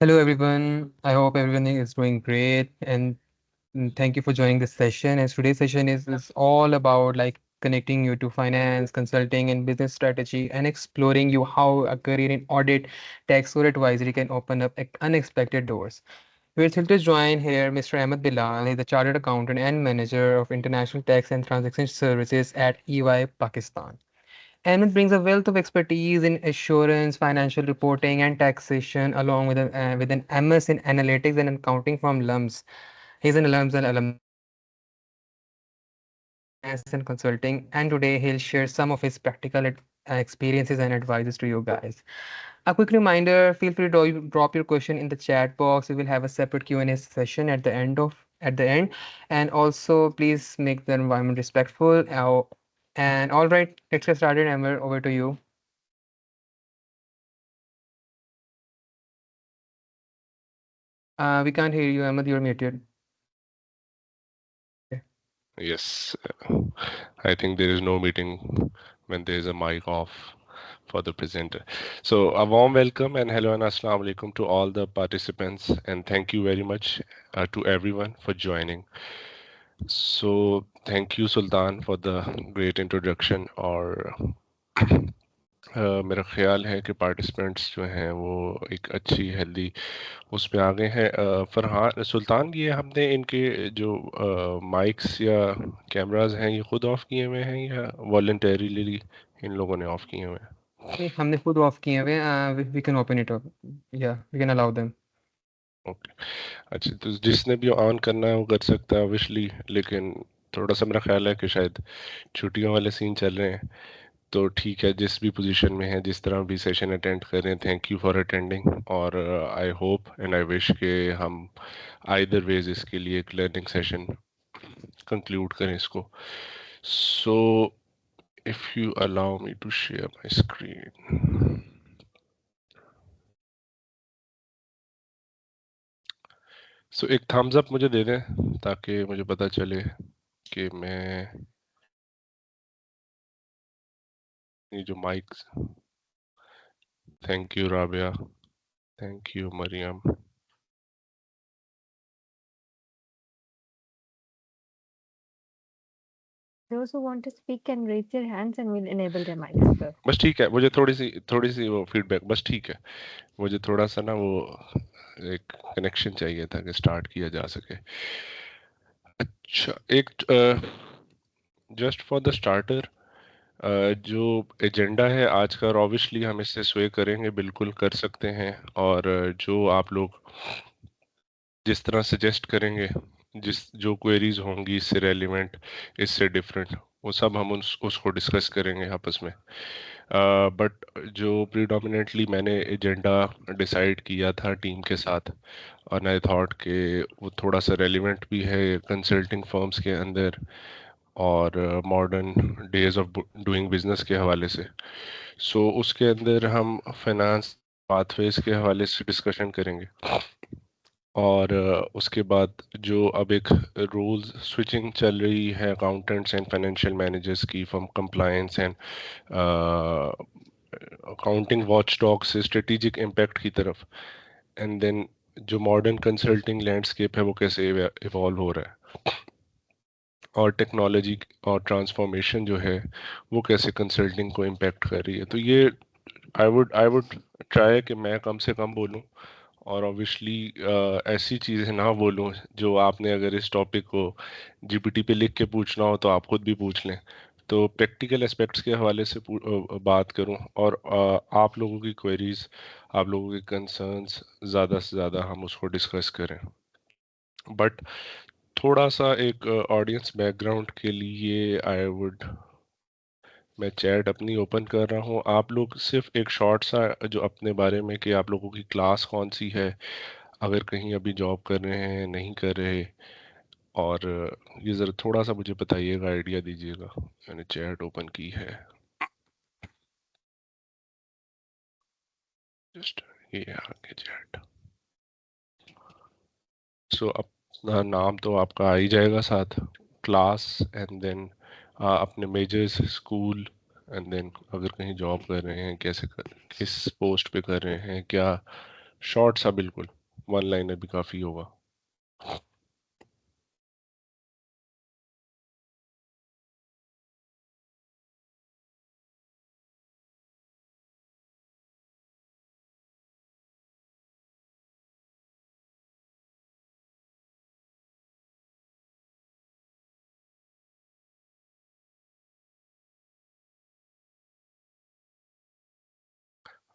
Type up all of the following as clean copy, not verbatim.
Hello, everyone. I hope everyone is doing great, and thank you for joining this session. As today's session is all about like connecting you to finance, consulting, and business strategy, and exploring you how a career in audit, tax, or advisory can open up unexpected doors. We're thrilled to join here Mr. Ahmed Bilal. He's a chartered accountant and manager of international tax and transaction services at EY Pakistan. Ahmed brings a wealth of expertise in assurance, financial reporting, and taxation, along with an MS in analytics and accounting from LUMS. He's an alumni of finance and consulting, and today he'll share some of his practical experiences and advices to you guys. A quick reminder: feel free to drop your question in the chat box. We will have a separate Q&A session at the end, and also please make the environment respectful. And all right, let's get started. Amber, over to you. We can't hear you, Ahmed. You're muted. Okay. Yes, I think there is no meeting when there is a mic off for the presenter. So a warm welcome and hello and assalamu alaikum to all the participants and thank you very much to everyone for joining. So thank you Sultan for the great introduction और मेरा ख्याल है कि participants जो हैं वो एक अच्छी हेल्दी उस पे आ गए हैं फरहान सुल्तान ये हमने इनके जो माइक्स या कैमरास हैं ये खुद ऑफ किए हुए हैं या वॉलंटरीली इन लोगों ने ऑफ किए हुए हैं नहीं, हमने खुद ऑफ किए हुए we can open it up या we can allow them okay अच्छा तो जिसने भी ऑन करना है वो कर सकता है ऑब्वियसली लेकिन थोड़ा सा मेरा ख्याल है कि शायद छुट्टियों वाले सीन चल रहे हैं तो ठीक है जिस भी पोजीशन में है जिस तरह भी सेशन अटेंड कर रहे हैं थैंक यू फॉर अटेंडिंग और I hope and I wish के हम आइदर वेज इसके लिए एक लर्निंग सेशन कंक्लूड करें इसको so if you allow me to share my screen so एक थम्स अप मुझे दे दें ताकि मुझे पता चले कि मैं ये जो mic thank you Rabia thank you Mariam Those who want to speak can raise their hands and we'll enable their mics, sir. बस ठीक है मुझे थोड़ी सी वो फीडबैक बस ठीक है मुझे थोड़ा सा ना वो एक कनेक्शन चाहिए था कि स्टार्ट किया जा सके अच्छा एक जस्ट फॉर द स्टार्टर जो एजेंडा है आज का और ऑब्वियसली हम इससे स्वे करेंगे बिल्कुल कर सकते हैं और जो आप लोग जिस तरह सजेस्ट करेंगे जिस जो क्वेरीज होंगी इससे रेलिवेंट इससे डिफरेंट वो सब हम उसको डिस्कस करेंगे आपस में बट जो प्रीडोमिनेटली मैंने एजेंडा डिसाइड किया था टीम के साथ और आई थॉट कि वो थोड़ा सा रेलिवेंट भी है कंसल्टिंग फर्म्स के अंदर और modern days of doing business के हवाले से सो उसके अंदर हम फाइनेंस पाथवेज के हवाले से डिस्कशन करेंगे और उसके बाद जो अब एक रूल्स स्विचिंग चल रही है अकाउंटेंट्स एंड फाइनेंशियल मैनेजर्स की from compliance and accounting watchdog से स्ट्रेटेजिक इम्पैक्ट की तरफ एंड देन जो मॉडर्न कंसल्टिंग लैंडस्केप है वो कैसे इवॉल्व हो रहा है और टेक्नोलॉजी और ट्रांसफॉर्मेशन जो है वो कैसे कंसल्टिंग को इम्पैक्ट कर रही है तो ये आई वुड ट्राई कि मैं कम से कम बोलूं और ऑब्वियसली ऐसी चीज़ें ना बोलूं जो आपने अगर इस टॉपिक को जीपीटी पे लिख के पूछना हो तो आप खुद भी पूछ लें तो प्रैक्टिकल एस्पेक्ट्स के हवाले से बात करूं और आप लोगों की क्वेरीज आप लोगों के कंसर्न्स ज़्यादा से ज़्यादा हम उसको डिस्कस करें बट थोड़ा सा एक ऑडियंस बैकग्राउंड के लिए आई वुड मैं चैट अपनी ओपन कर रहा हूँ आप लोग सिर्फ एक शॉर्ट सा जो अपने बारे में कि आप लोगों की क्लास कौन सी है अगर कहीं अभी जॉब कर रहे हैं नहीं कर रहे और ये ज़रा थोड़ा सा मुझे बताइएगा आइडिया दीजिएगा मैंने चैट ओपन की है जस्ट ये आगे चैट सो अपना नाम तो आपका आ ही जाएगा साथ क्लास एंड देन अपने मेजर्स स्कूल एंड देन अगर कहीं जॉब कर रहे हैं कैसे कर किस पोस्ट पे कर रहे हैं क्या शॉर्ट सा बिल्कुल, वन लाइनर भी काफी होगा।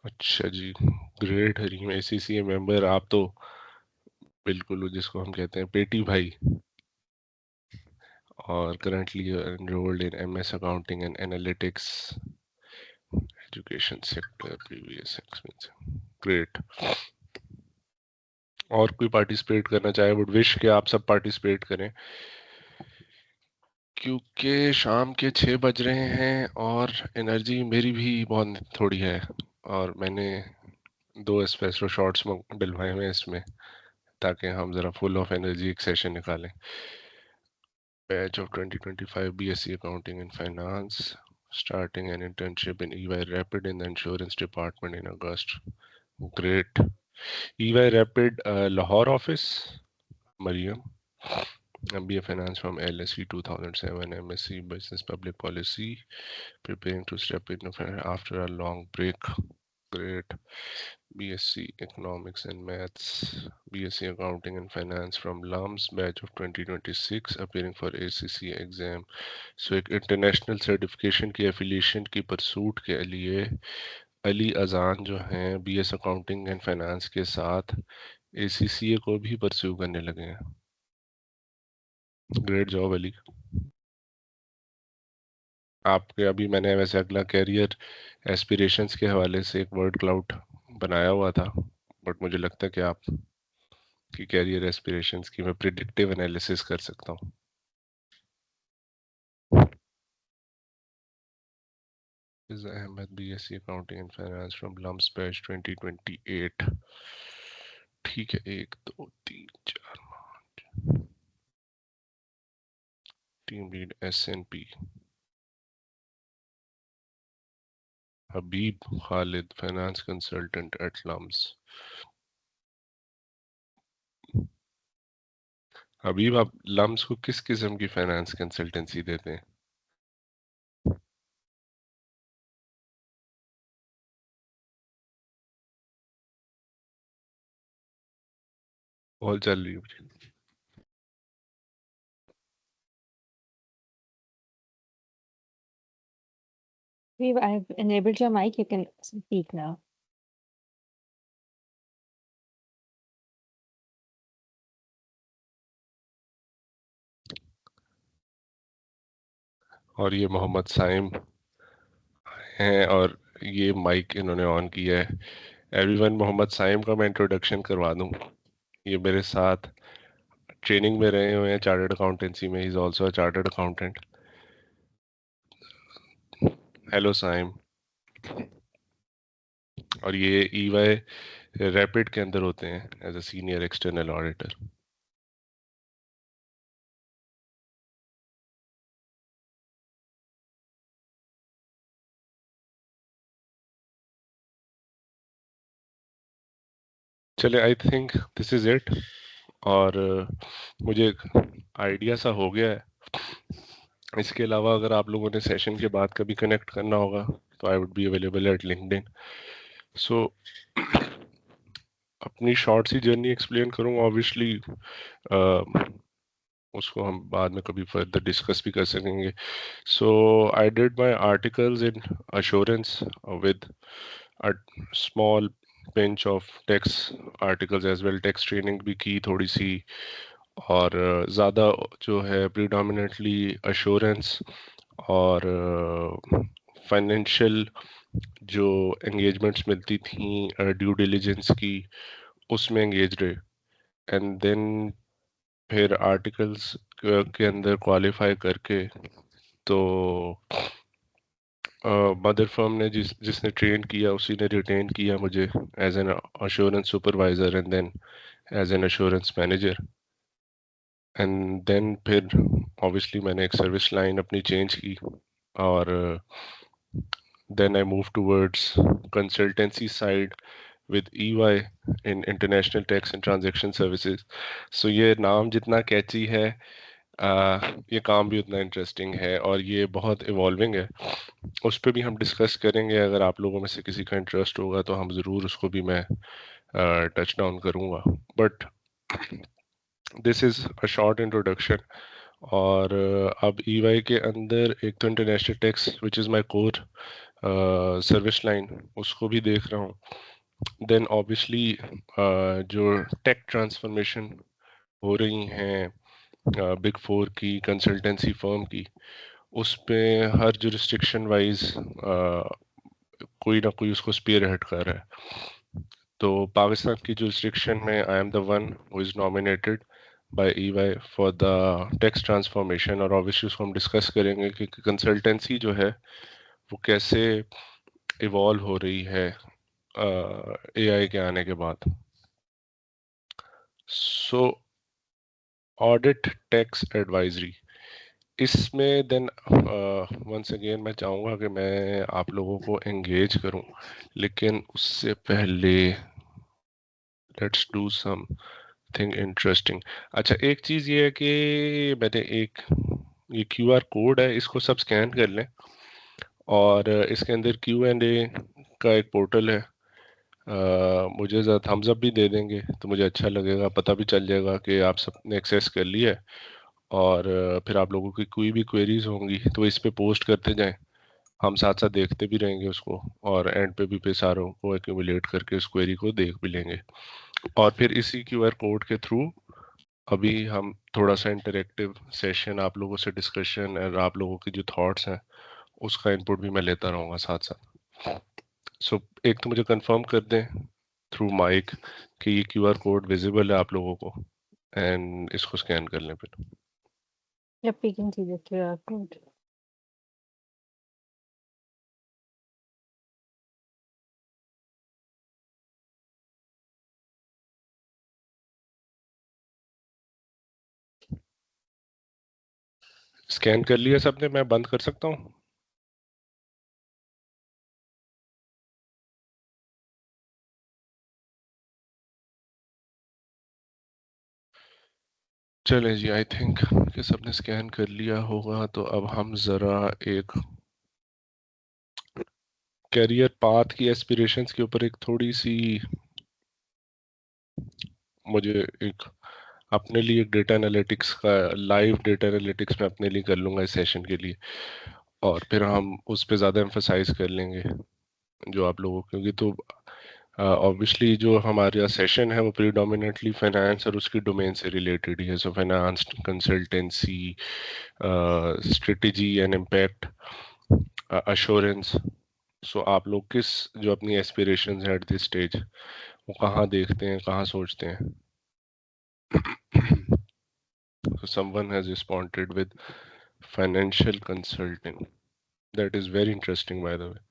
अच्छा जी, ग्रेट हरीम, ACCA मेंबर। आप तो बिल्कुल वो जिसको हम कहते हैं पेटी भाई, और currently enrolled in MS Accounting and Analytics Education Sector, previous experience. Great. और कोई पार्टिसिपेट करना चाहे, वुड विश कि आप सब पार्टिसिपेट करें, क्योंकि शाम के 6 बज रहे हैं और एनर्जी मेरी भी बहुत थोड़ी है, और मैंने 2 एस्प्रेसो शॉट्स डलवाए हुए हैं इसमें, ताकि हम ज़रा फुल ऑफ एनर्जी एक सेशन निकालें। Batch of 2025 BSc Accounting and Finance, starting an internship in EY Rapid in the insurance department in August. Great. EY Rapid Lahore office, Mariam. MBA Finance from LSE 2007, MSc Business Public Policy, preparing to step into finance after a long break. Great. BSc Economics and Maths, BSc Accounting and Finance from LUMS, batch of 2026, appearing for ACCA exam. So एक international certification की affiliation की pursuit के लिए अली अजान जो हैं BS accounting and finance के साथ ACCA को भी परस्यू करने लगे हैं। Great job Ali. आपके अभी मैंने वैसे अगला कैरियर एस्पिरेशंस के हवाले से एक वर्ड क्लाउड बनाया हुआ था, बट मुझे लगता है कि आप की कैरियर एस्पिरेशंस की मैं प्रिडिक्टिव एनालिसिस कर सकता हूँ। Is Ahmed BSc Accounting and Finance from LUMS batch 2028। ठीक है, 1 2 3 4 टीम लीड SNP। हबीब Khalid finance consultant eight LUMS। हबीब, आप LUMS को किस किस्म की फाइनेंस कंसल्टेंसी देते हैं? कॉल चल रही है। I've enabled your mic. You can speak now. और ये मोहम्मद साइम हैं, और ये माइक इन्होंने ऑन किया है। एवरीवन, मोहम्मद साइम का मैं इंट्रोडक्शन करवा दूं। ये मेरे साथ ट्रेनिंग में रहे हुए हैं चार्टर्ड अकाउंटेंसी में। He is also a chartered accountant. Hello Saim. और ये EY रैपिड के अंदर होते हैं as a senior external auditor. चले, I think this is it. और मुझे आइडिया सा हो गया है। इसके अलावा अगर आप लोगों ने सेशन के बाद कभी कनेक्ट करना होगा तो I would be available at LinkedIn. So अपनी शॉर्ट सी जर्नी एक्सप्लेन करूँगा, ऑब्वियसली उसको हम बाद में कभी फर्दर डिस्कस भी कर सकेंगे। So I did my articles in assurance with a small pinch of tax articles as well. Tax training भी की थोड़ी सी, और ज़्यादा जो है प्रिडोमिनेटली अश्योरेंस और फाइनेंशियल जो एंगेजमेंट्स मिलती थी ड्यू डिलिजेंस की, उसमें एंगेज रहे। एंड देन फिर आर्टिकल्स के अंदर क्वालिफाई करके, तो मदर फर्म ने जिसने ट्रेन किया उसी ने रिटेन किया मुझे as an assurance supervisor and then as an assurance manager. And then फिर ऑब्वियसली मैंने एक सर्विस लाइन अपनी चेंज की, और then I move towards consultancy side with EY in International Tax and Transaction Services. So ये नाम जितना कैची है, ये काम भी उतना इंटरेस्टिंग है और ये बहुत इवॉल्विंग है। उस पर भी हम डिस्कस करेंगे। अगर आप लोगों में से किसी का इंटरेस्ट होगा तो हम ज़रूर उसको भी मैं टच डाउन करूँगा। But this is a short introduction. और अब EY के अंदर एक तो international tax which is my core service line, उसको भी देख रहा हूँ। देन ऑब्वियसली जो टेक ट्रांसफॉर्मेशन हो रही हैं बिग फोर की, कंसल्टेंसी फर्म की, उस पे हर जुरिस्डिक्शन वाइज कोई ना कोई उसको स्पीयर हेड कर रहा है। तो पाकिस्तान की जुरिस्डिक्शन में I am the one who is nominated by EY for the tax transformation. और ऑब्वियसली उसको हम डिस्कस करेंगे कि कंसल्टेंसी जो है वो कैसे इवॉल्व हो रही है AI के आने के बाद। सो ऑडिट टैक्स एडवाइजरी, इसमें देन वंस अगेन मैं चाहूँगा कि मैं आप लोगों को एंगेज करूँ, लेकिन उससे पहले लेट्स डू समथिंग इंटरेस्टिंग। अच्छा, एक चीज़ ये है कि मैंने एक ये QR कोड है, इसको सब स्कैन कर लें और इसके अंदर Q&A का एक पोर्टल है। मुझे ज़रा थम्स अप भी दे देंगे तो मुझे अच्छा लगेगा, पता भी चल जाएगा कि आप सबने एक्सेस कर लिया है। और फिर आप लोगों की कोई भी क्वेरीज होंगी तो इस पे पोस्ट करते जाएं, हम साथ साथ देखते भी रहेंगे उसको, और एंड पे भी पे सारों को एक्यूमुलेट करके उस क्वेरी को देख भी लेंगे। और फिर इसी QR कोड के थ्रू अभी हम थोड़ा सा इंटरेक्टिव सेशन, आप लोगों से डिस्कशन और आप लोगों की जो थॉट्स हैं उसका इनपुट भी मैं लेता रहूँगा साथ साथ। सो एक तो मुझे कंफर्म कर दें थ्रू माइक कि ये QR कोड विजिबल है आप लोगों को, एंड इसको स्कैन कर लें फिर। Yep, we can see the QR code. Scan कर लिया सबने? मैं बंद कर सकता हूँ? चले जी, आई थिंक कि सबने स्कैन कर लिया होगा। तो अब हम ज़रा एक करियर पाथ की एस्पिरेशंस के ऊपर एक थोड़ी सी, मुझे एक अपने लिए एक डेटा एनालिटिक्स का लाइव डेटा एनालिटिक्स में अपने लिए कर लूँगा इस सेशन के लिए, और फिर हम उस पर ज़्यादा एम्फोसाइज कर लेंगे जो आप लोगों, क्योंकि तो ऑब्वियसली जो हमारा सेशन है वो प्रीडोमिनेटली फाइनेंस और उसकी डोमेन से रिलेटेड ही है। So finance, consultancy, strategy and impact, assurance. So आप लोग किस, जो अपनी एस्पिरेशंस हैं एट दिस स्टेज, वो कहाँ देखते हैं, कहाँ सोचते हैं? So someone has responded with financial consulting. That is very interesting, by the way.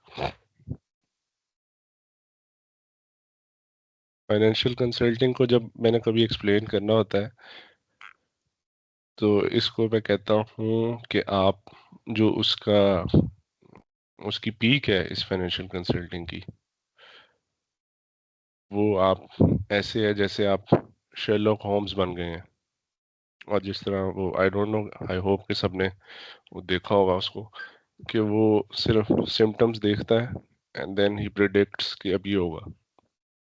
Financial consulting को जब मैंने कभी एक्सप्लेन करना होता है तो इसको मैं कहता हूँ कि आप जो उसकी पीक है इस फाइनेंशियल कंसल्टिंग की, वो आप ऐसे है जैसे आप शेरलॉक होम्स बन गए हैं। और जिस तरह वो, I don't know, I hope कि सबने वो देखा होगा उसको, कि वो सिर्फ सिम्टम्स देखता है एंड देन ही प्रिडिक्ट्स कि अब ये होगा।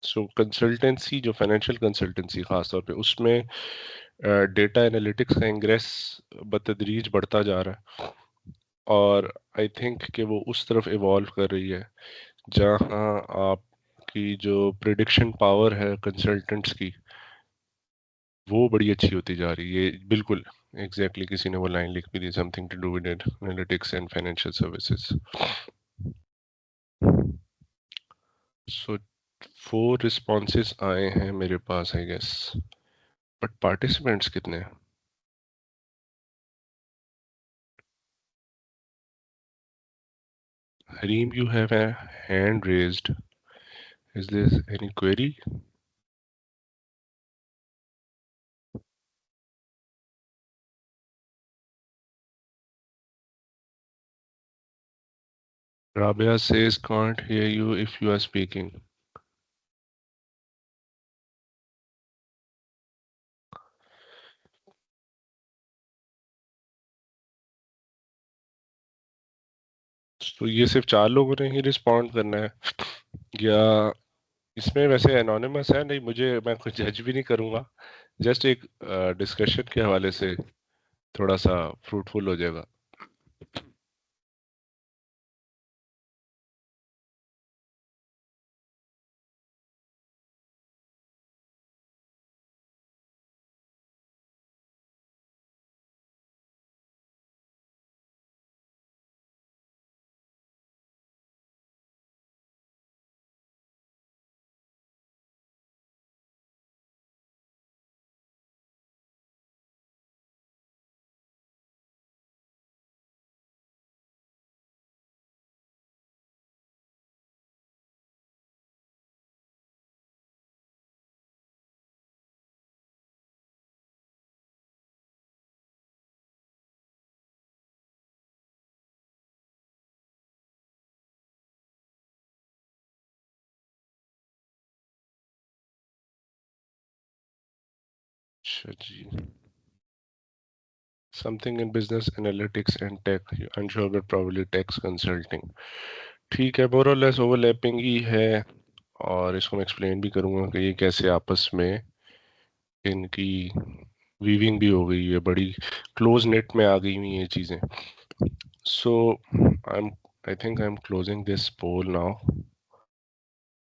सो कंसल्टेंसी, जो फाइनेंशियल कंसल्टेंसी खास तौर पे, उसमें डेटा एनालिटिक्स का इंग्रेस बतदरीज बढ़ता जा रहा है। और आई थिंक कि वो उस तरफ इवॉल्व कर रही है जहाँ आपकी जो प्रिडिक्शन पावर है कंसल्टेंट्स की, वो बड़ी अच्छी होती जा रही है। ये बिल्कुल एग्जैक्टली किसी ने वो लाइन लिख भी दी, something to do with analytics and financial services. So 4 responses आए हैं मेरे पास आई गेस, बट पार्टिसिपेंट्स कितने हैं? Hareem, you have a hand raised. Is there any query? Rabia says can't hear you if you are speaking. तो ये सिर्फ 4 लोगों ने ही रिस्पॉन्ड करना है या इसमें वैसे एनोनिमस है? नहीं, मुझे, मैं कुछ जज भी नहीं करूंगा, जस्ट एक डिस्कशन के हवाले से थोड़ा सा फ्रूटफुल हो जाएगा। अच्छा जी, something in business analytics and tech, unsure but probably tax consulting. ठीक है, मोर और लेस ओवरलैपिंग ही है, और इसको मैं एक्सप्लेन भी करूंगा कि ये कैसे आपस में इनकी वीविंग भी हो गई है, बड़ी क्लोज नेट में आ गई हुई ये चीज़ें। So I think I am closing this poll now,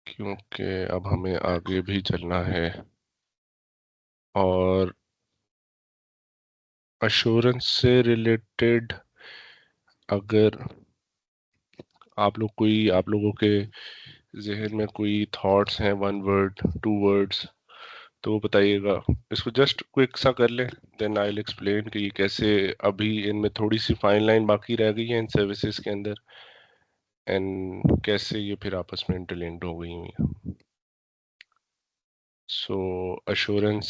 क्योंकि अब हमें आगे भी चलना है। और अश्योरेंस से रिलेटेड अगर आप लोगों के जहन में कोई थॉट्स हैं, 1 वर्ड 2 वर्ड्स, तो वो बताइएगा। इसको जस्ट क्विक सा कर लें, देन आई विल एक्सप्लेन कि ये कैसे अभी इनमें थोड़ी सी फाइन लाइन बाकी रह गई है इन सर्विसेज के अंदर, एंड कैसे ये फिर आपस में इंटरलिंक्ड हो गई हुई है। सो अश्योरेंस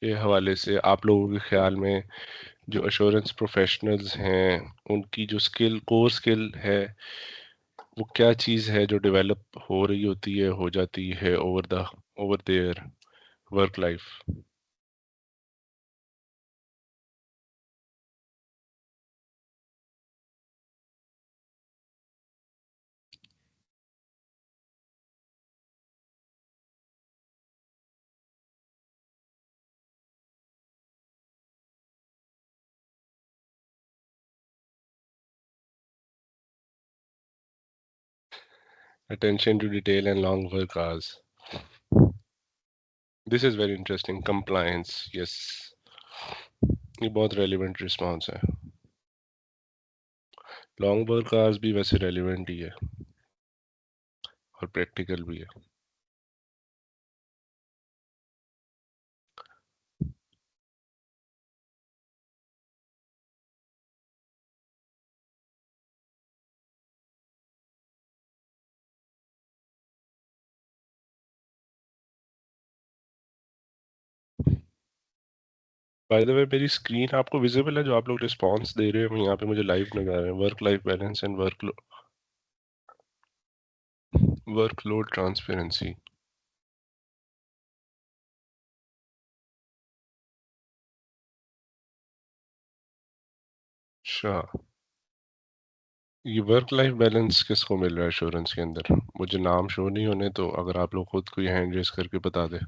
के हवाले से आप लोगों के ख्याल में जो अश्योरेंस प्रोफेशनल्स हैं, उनकी जो कोर स्किल है, वो क्या चीज़ है जो डेवलप हो रही होती है, हो जाती है over there work life? Attention to detail and long work hours, this is very interesting. Compliance, yes, ये बहुत रेलिवेंट रिस्पॉन्स है। लॉन्ग वर्क आवर्स भी वैसे रेलिवेंट ही है और प्रैक्टिकल भी है। बाय द वे, मेरी स्क्रीन आपको विजिबल है? जो आप लोग रिस्पॉन्स दे रहे हैं यहाँ पे मुझे लाइव नजर आ रहे हैं। Work life balance and workload transparency. अच्छा, ये वर्क लाइफ बैलेंस किसको मिल रहा है इंश्योरेंस के अंदर? मुझे नाम शो नहीं होने, तो अगर आप लोग खुद कोई हैंड रेस करके बता दें।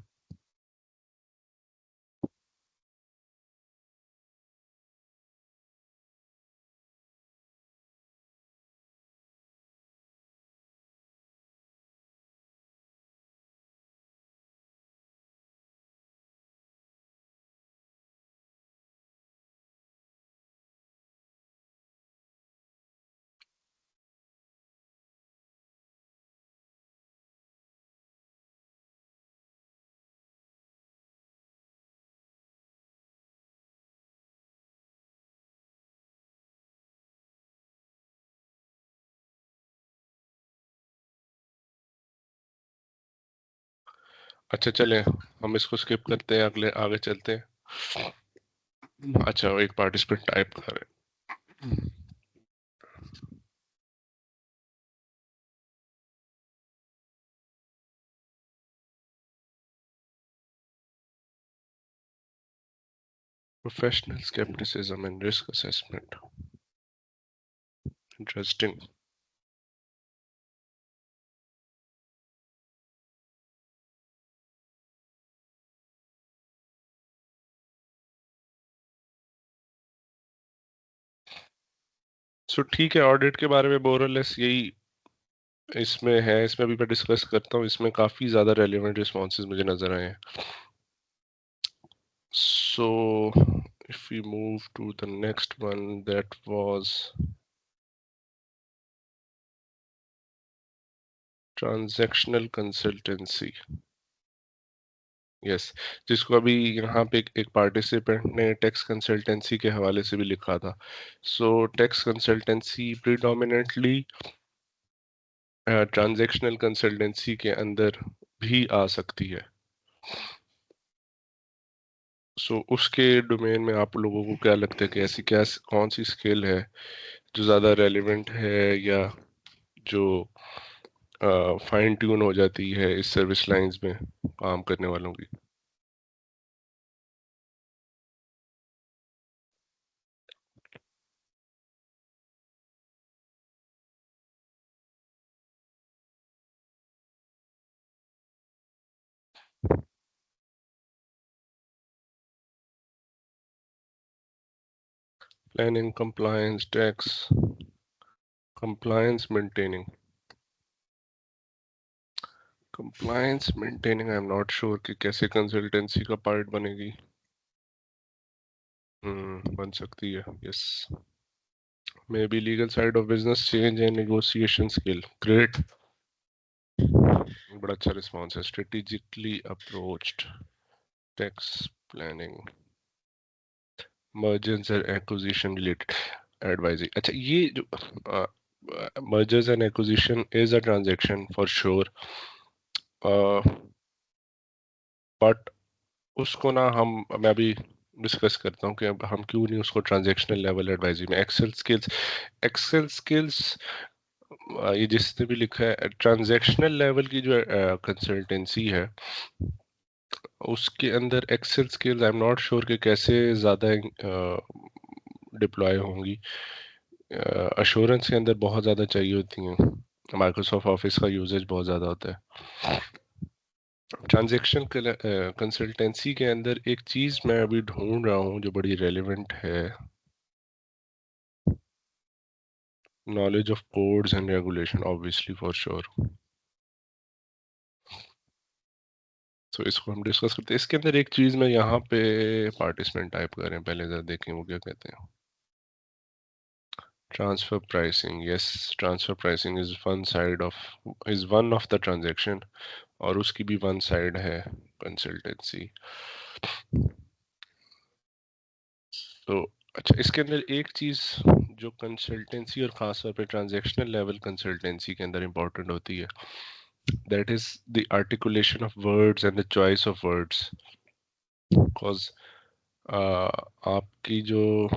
अच्छा, चलें, हम इसको स्किप करते हैं, अगले आगे चलते हैं। अच्छा, एक पार्टिसिपेंट टाइप कर रहे हैं। Professional skepticism and risk assessment. Interesting. सो ठीक है, ऑडिट के बारे में मोरलेस यही इसमें है। इसमें भी मैं डिस्कस करता हूँ। इसमें काफी ज्यादा रेलिवेंट रिस्पॉन्सेज मुझे नजर आए हैं। So if we move to the next one, that was transactional consultancy. Yes, जिसको अभी यहाँ पे एक पार्टिसिपेंट ने टैक्स कंसल्टेंसी के हवाले से भी लिखा था। So tax consultancy predominantly transactional consultancy के अंदर भी आ सकती है। सो उसके डोमेन में आप लोगों को क्या लगता है कि ऐसी क्या कौन सी स्किल है जो ज़्यादा रेलिवेंट है या जो फाइन ट्यून हो जाती है इस सर्विस लाइंस में काम करने वालों की? Planning, compliance, tax compliance maintaining. Compliance maintaining, I am not sure कि कैसे कंसल्टेंसी का पार्ट बनेगी। बन सकती है, yes. May be legal side of business change and negotiation skill. Great, बड़ा अच्छा रिस्पॉन्स है। Strategically approached tax planning, mergers and acquisition related advisory. अच्छा, ये जो mergers and acquisition is a transaction for sure, but उसको ना मैं अभी डिस्कस करता हूँ कि अब हम क्यों नहीं उसको ट्रांजैक्शनल लेवल एडवाइजरी में। एक्सेल स्किल्स ये जिसने भी लिखा है, ट्रांजैक्शनल लेवल की जो कंसल्टेंसी है उसके अंदर excel skills I am not sure कि कैसे ज़्यादा डिप्लॉय होंगी। अश्योरेंस के अंदर बहुत ज़्यादा चाहिए होती हैं। माइक्रोसॉफ्ट ऑफिस का यूजेज बहुत ज़्यादा होता है। ट्रांजैक्शन कंसल्टेंसी के अंदर एक चीज मैं अभी ढूंढ रहा हूँ जो बड़ी रेलेवेंट है, knowledge of codes and regulation, obviously for sure. तो इसको हम डिस्कस करते हैं। इसके अंदर एक चीज मैं यहाँ पे पार्टिसिपेंट टाइप करें, पहले जरा देखें वो क्या कहते हैं। Transfer pricing, yes, transfer pricing is one of the transaction, और उसकी भी वन साइड है कंसल्टेंसी। तो अच्छा, इसके अंदर एक चीज जो कंसल्टेंसी और खासतौर पे ट्रांजैक्शनल लेवल कंसल्टेंसी के अंदर इंपॉर्टेंट होती है, that is the articulation of words and the choice of words. Because आपकी जो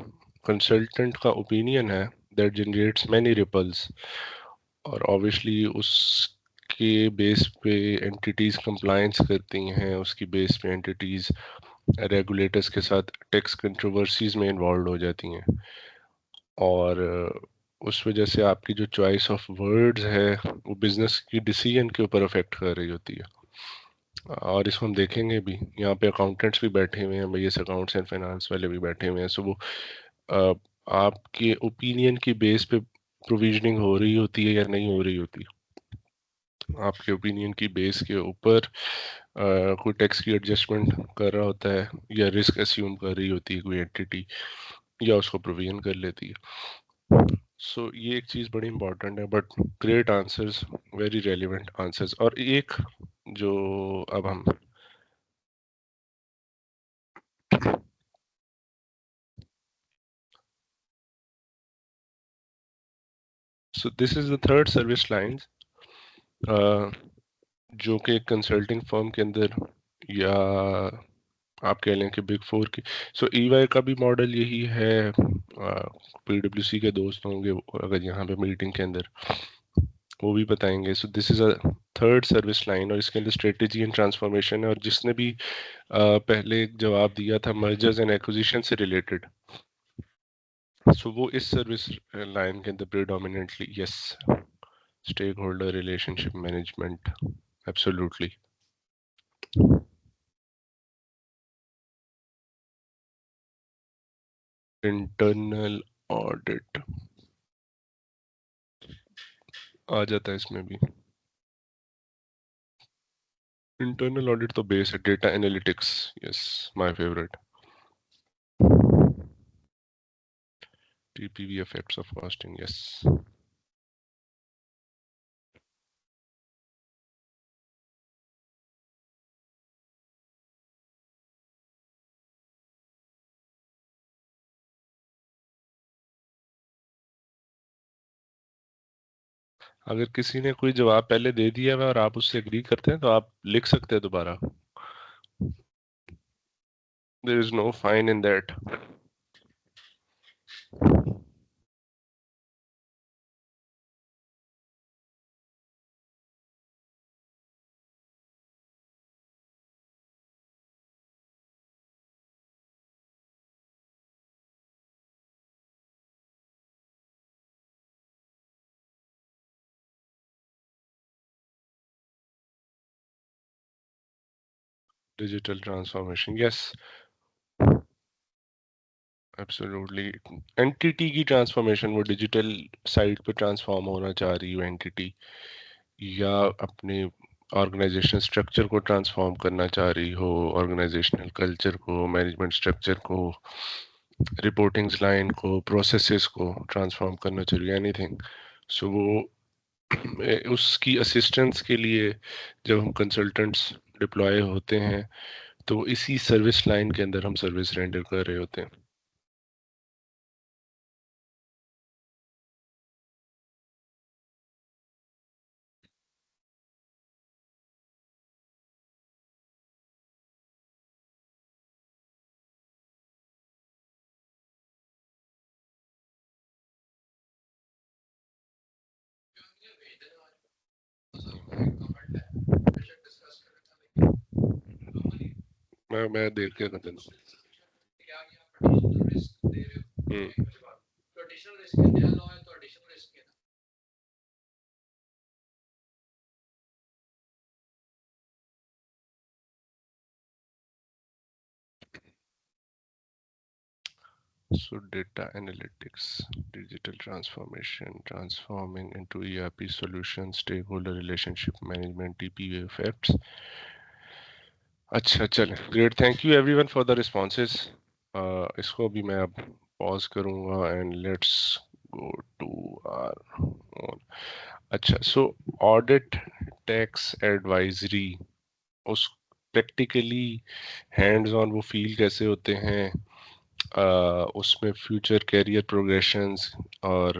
कंसल्टेंट का ओपिनियन है दैट जनरेट्स मैनी रिपल्स, और ऑब्वियसली उसके बेस पे एंटिटीज कंप्लायंस करती हैं, उसकी बेस पे एंटिटीज रेगुलेटर्स के साथ टैक्स कंट्रोवर्सीज में इन्वॉल्व हो जाती हैं, और उस वजह से आपकी जो चॉइस ऑफ वर्ड्स है वो बिजनेस की डिसीजन के ऊपर अफेक्ट कर रही होती है। और इसको हम देखेंगे भी, यहाँ पे अकाउंटेंट्स भी बैठे हुए हैं, BS अकाउंट्स एंड फाइनेंस वाले भी बैठे हुए हैं। सो वो आपके ओपिनियन की बेस पे प्रोविजनिंग हो रही होती है या नहीं हो रही होती। आपके ओपिनियन की बेस के ऊपर कोई टैक्स की एडजस्टमेंट कर रहा होता है, या रिस्क अस्यूम कर रही होती है कोई एंटिटी, या उसको प्रोविजन कर लेती है। सो ये एक चीज़ बड़ी इंपॉर्टेंट है, but great answers, very relevant answers. और एक जो अब हम so this is the third service line, जो कि एक कंसल्टिंग फर्म के अंदर, या आप कह लें कि बिग फोर की। सो EY का भी मॉडल यही है। PwC के दोस्त होंगे अगर यहाँ पे मीटिंग के अंदर, वो भी बताएंगे। So this is a third service line, और इसके अंदर स्ट्रेटेजी एंड ट्रांसफॉर्मेशन है। और जिसने भी पहले एक जवाब दिया था मर्जर्स एंड एक्विजिशन से रिलेटेड, सो वो इस सर्विस लाइन के अंदर predominantly yes, stakeholder relationship management, absolutely. Internal audit आ जाता है इसमें भी। इंटरनल ऑडिट तो बेस है। Data analytics, yes, my favourite. TPV effects of costing, yes. अगर किसी ने कोई जवाब पहले दे दिया है और आप उससे एग्री करते हैं तो आप लिख सकते हैं दोबारा। There is no fine in that. Digital transformation, yes, absolutely. Entity की ट्रांसफॉर्मेशन, वो डिजिटल साइड पे ट्रांसफॉर्म होना चाह रही हो एंटिटी, या अपने ऑर्गेनाइजेशन स्ट्रक्चर को ट्रांसफॉर्म करना चाह रही हो, ऑर्गेनाइजेशनल कल्चर को, मैनेजमेंट स्ट्रक्चर को, रिपोर्टिंग्स लाइन को, प्रोसेसेस को ट्रांसफॉर्म करना चाह रही है, एनीथिंग। सो वो उसकी असिस्टेंस के लिए जब हम कंसल्टेंट्स डिप्लॉय होते हैं तो इसी सर्विस लाइन के अंदर हम सर्विस रेंडर कर रहे होते हैं। मैं देख के कर देता हूँ। So data analytics, digital transformation, transforming into ERP solutions, stakeholder relationship management, TPV effects. अच्छा चलें, great, thank you everyone for the responses. इसको भी मैं अब पॉज करूंगा and let's go to our. अच्छा, सो ऑडिट, टैक्स एडवाइजरी, उस practically hands on वो फील कैसे होते हैं, उसमें फ्यूचर कैरियर प्रोग्रेशंस और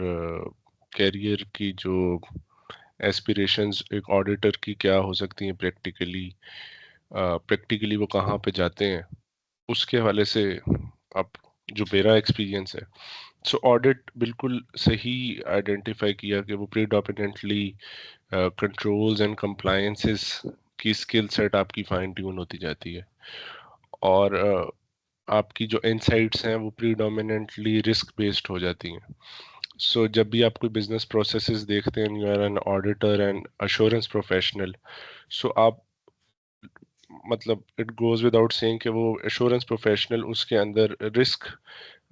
कैरियर की जो एस्पिरेशंस एक ऑडिटर की क्या हो सकती हैं प्रैक्टिकली, प्रैक्टिकली वो कहाँ पे जाते हैं, उसके हवाले से अब जो मेरा एक्सपीरियंस है। सो ऑडिट बिल्कुल सही आइडेंटिफाई किया कि वो प्रीडोमिनेंटली कंट्रोल्स एंड कंप्लायंसेस की स्किल सेट आपकी फाइन ट्यून होती जाती है, और आपकी जो इनसाइट्स हैं वो प्रीडोमिनेंटली रिस्क बेस्ड हो जाती हैं। सो जब भी आप कोई बिजनेस प्रोसेसेस देखते हैं, you are an auditor and assurance professional, so आप, मतलब इट गोज विदाउट सेइंग कि वो एश्योरेंस प्रोफेशनल उसके अंदर रिस्क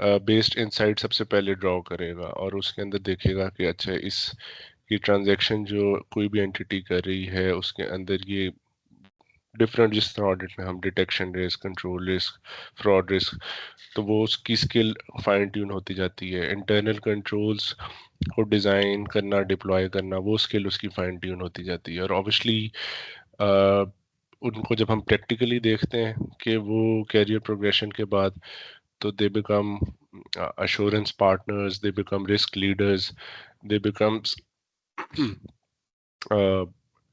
बेस्ड इनसाइट सबसे पहले ड्रॉ करेगा, और उसके अंदर देखेगा कि अच्छा इस ये ट्रांजैक्शन जो कोई भी एंटिटी कर रही है उसके अंदर ये डिफरेंट, जिस तरह ऑडिट में हम detection risk, control risk, fraud risk, तो वो उसकी स्किल फाइन ट्यून होती जाती है। इंटरनल कंट्रोल्स को डिज़ाइन करना, डिप्लॉय करना, वो स्किल उसकी फाइन ट्यून होती जाती है। और ऑब्वियसली उनको जब हम प्रैक्टिकली देखते हैं कि वो कैरियर प्रोग्रेशन के बाद, तो they become assurance partners, they become risk leaders, they becomes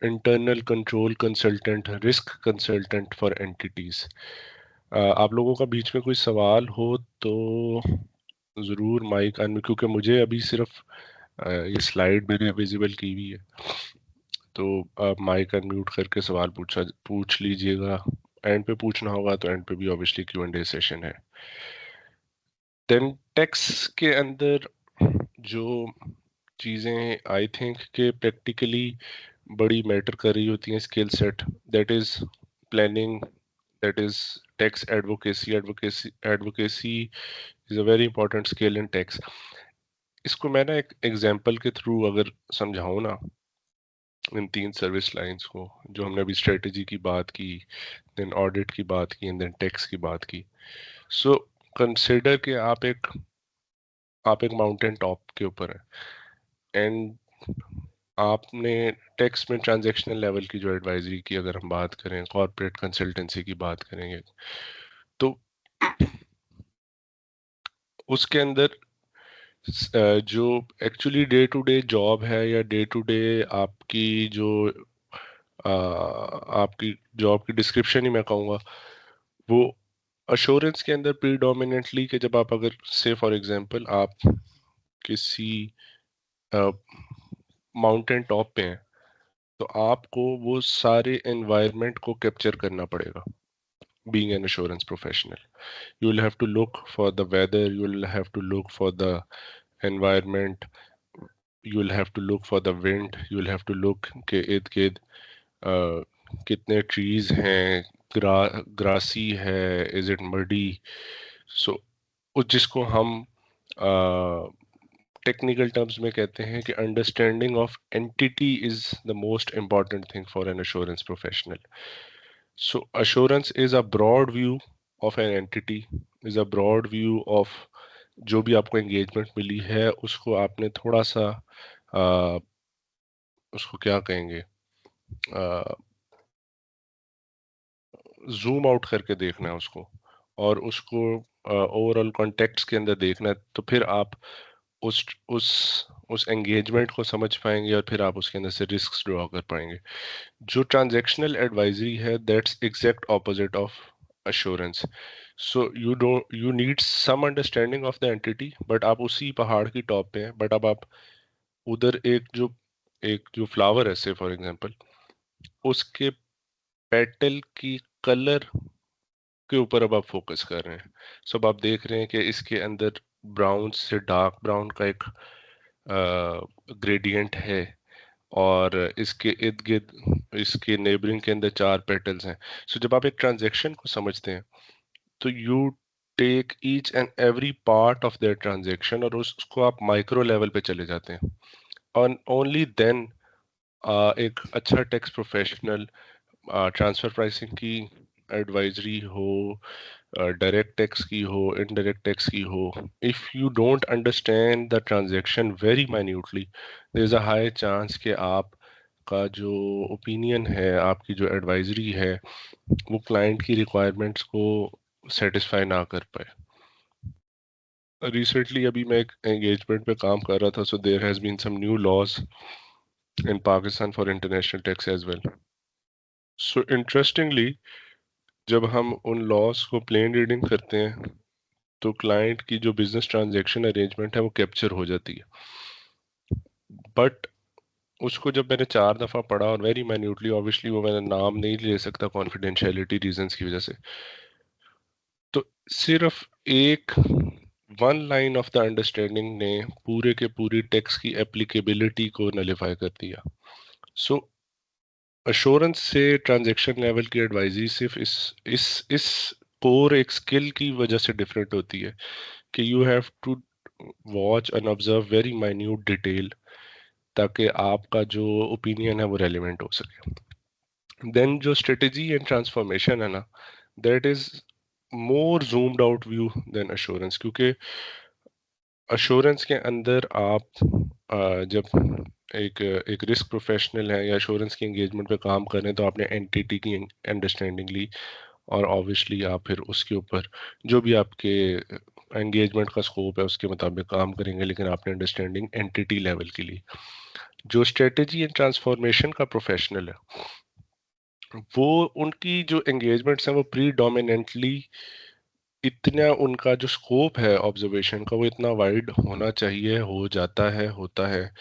internal control consultant, risk consultant for entities. आप लोगों का बीच में कोई सवाल हो तो ज़रूर माइक ऑन, क्योंकि मुझे अभी सिर्फ ये स्लाइड मैंने विजिबल की हुई है, तो आप माइक अनम्यूट करके सवाल पूछ लीजिएगा। एंड पे पूछना होगा तो एंड पे भी ऑब्वियसली Q&A सेशन है। देन टेक्स्ट के अंदर जो चीज़ें आई थिंक के प्रैक्टिकली बड़ी मैटर कर रही होती हैं, skill set, that is planning, that is tax advocacy is a very important skill in tax. इसको मैं ना एक एग्जांपल के थ्रू अगर समझाऊं ना, इन 3 सर्विस लाइंस को, जो हमने अभी स्ट्रेटेजी की बात की, देन ऑडिट की बात की एंड देन टैक्स की बात की। सो कंसिडर कि आप एक माउंटेन टॉप के ऊपर है, एंड आपने टैक्स में ट्रांजैक्शनल लेवल की जो एडवाइजरी की अगर हम बात करें, कॉर्पोरेट कंसल्टेंसी की बात करेंगे, तो उसके अंदर जो actually day to day job है या डे टू डे आपकी जो आपकी जॉब की डिस्क्रिप्शन ही मैं कहूँगा, वो अश्योरेंस के अंदर प्रीडोमिनेंटली कि जब आप अगर से फॉर एग्जांपल आप किसी माउंटेन टॉप पे हैं, तो आपको वो सारे एनवायरनमेंट को कैप्चर करना पड़ेगा। Being an assurance professional, you will have to look for the weather, you will have to look for the environment, you will have to look for the wind, you will have to look के इर्द गिर्द कितने trees हैं, grassy है, is it muddy. सो जिसको हम technical terms में कहते हैं कि understanding of entity is the most important thing for an assurance professional. So assurance is a broad view of an entity, is a broad view of जो भी आपको engagement मिली है उसको आपने थोड़ा सा आ, उसको क्या कहेंगे, जूम आउट करके देखना है उसको, और उसको ओवरऑल कॉन्टेक्स्ट के अंदर देखना है, तो फिर आप उस उस उस एंगेजमेंट को समझ पाएंगे और फिर आप उसके अंदर से रिस्क ड्रॉ कर पाएंगे। जो ट्रांजैक्शनल एडवाइजरी है, that's exact opposite of assurance. So you need some understanding of the entity, but आप उसी पहाड़ की टॉप पे हैं, बट अब आप उधर एक जो फ्लावर है से फॉर एग्जांपल, उसके पेटल की कलर के ऊपर अब आप फोकस कर रहे हैं। सो अब आप देख रहे हैं कि इसके अंदर ब्राउन से डार्क ब्राउन का एक ग्रेडियंट है, और इसके इर्द गिर्द इसके नेबरिंग के अंदर 4 पेटल्स हैं। सो जब आप एक ट्रांजैक्शन को समझते हैं, तो you take each and every part of that transaction और उसको आप माइक्रो लेवल पे चले जाते हैं, और ओनली देन एक अच्छा टैक्स प्रोफेशनल ट्रांसफर प्राइसिंग की एडवाइजरी हो, डायरेक्ट टैक्स की हो, इनडायरेक्ट टैक्स की हो, if you don't understand the transaction very minutely, there is a high chance कि आप का जो ओपिनियन है, आपकी जो एडवाइजरी है, वो क्लाइंट की रिक्वायरमेंट्स को सेटिस्फाई ना कर पाए। रिसेंटली अभी मैं एक एंगेजमेंट पे काम कर रहा था, so there has been some new laws in Pakistan for international tax as well. So interestingly, जब हम उन लॉस को प्लेन रीडिंग करते हैं, तो क्लाइंट की जो बिजनेस ट्रांजैक्शन अरेंजमेंट है वो कैप्चर हो जाती है, बट उसको जब मैंने 4 दफ़ा पढ़ा और वेरी माइन्यूटली, ऑब्वियसली वो मैंने नाम नहीं ले सकता कॉन्फिडेंशियलिटी रीजंस की वजह से, तो सिर्फ एक one line of the understanding ने पूरे के पूरी टेक्स्ट की एप्लीकेबिलिटी को नलीफाई कर दिया। सो अश्योरेंस से ट्रांजैक्शन लेवल की एडवाइजरी सिर्फ इस कोर एक स्किल की वजह से डिफरेंट होती है कि you have to watch and observe very minute detail, ताकि आपका जो ओपिनियन है वो रेलिवेंट हो सके। देन जो स्ट्रेटेजी एंड ट्रांसफॉर्मेशन है ना, that is more zoomed out view than assurance, क्योंकि अश्योरेंस के अंदर आप जब एक एक रिस्क प्रोफेशनल है या अश्योरेंस की एंगेजमेंट पे काम कर रहे हैं, तो आपने एंटिटी की अंडरस्टैंडिंग ली, और ऑब्वियसली आप फिर उसके ऊपर जो भी आपके एंगेजमेंट का स्कोप है उसके मुताबिक काम करेंगे, लेकिन आपने अंडरस्टैंडिंग एंटिटी लेवल की ली। जो स्ट्रेटेजी एंड ट्रांसफॉर्मेशन का प्रोफेशनल है, वो उनकी जो एंगेजमेंट्स हैं वो प्रीडोमिनेंटली इतना उनका जो स्कोप है ऑब्जर्वेशन का वो इतना वाइड होना चाहिए, हो जाता है, होता है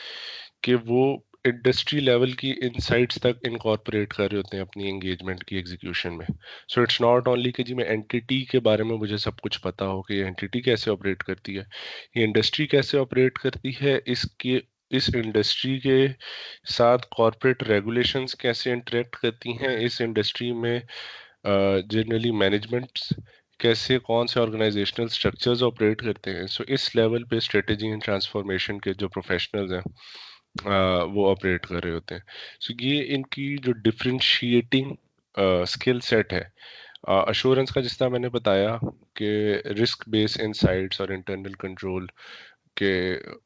कि वो इंडस्ट्री लेवल की इनसाइट्स तक इनकॉर्पोरेट कर रहे होते हैं अपनी एंगेजमेंट की एग्जीक्यूशन में। सो इट्स नॉट ओनली कि जी मैं एंटिटी के बारे में मुझे सब कुछ पता हो कि ये एंटिटी कैसे ऑपरेट करती है, ये इंडस्ट्री कैसे ऑपरेट करती है, इसके इस इंडस्ट्री के साथ कॉरपोरेट रेगुलेशंस कैसे इंटरेक्ट करती हैं, इस इंडस्ट्री में जनरली मैनेजमेंट्स कैसे, कौन से ऑर्गेनाइजेशनल स्ट्रक्चर्स ऑपरेट करते हैं। सो इस लेवल पे स्ट्रेटेजी एंड ट्रांसफॉर्मेशन के जो प्रोफेशनल्स हैं वो ऑपरेट कर रहे होते हैं। सो ये इनकी जो डिफरेंशिएटिंग स्किल सेट है। अश्योरेंस का जिस तरह मैंने बताया कि रिस्क बेस्ड इनसाइट्स और इंटरनल कंट्रोल के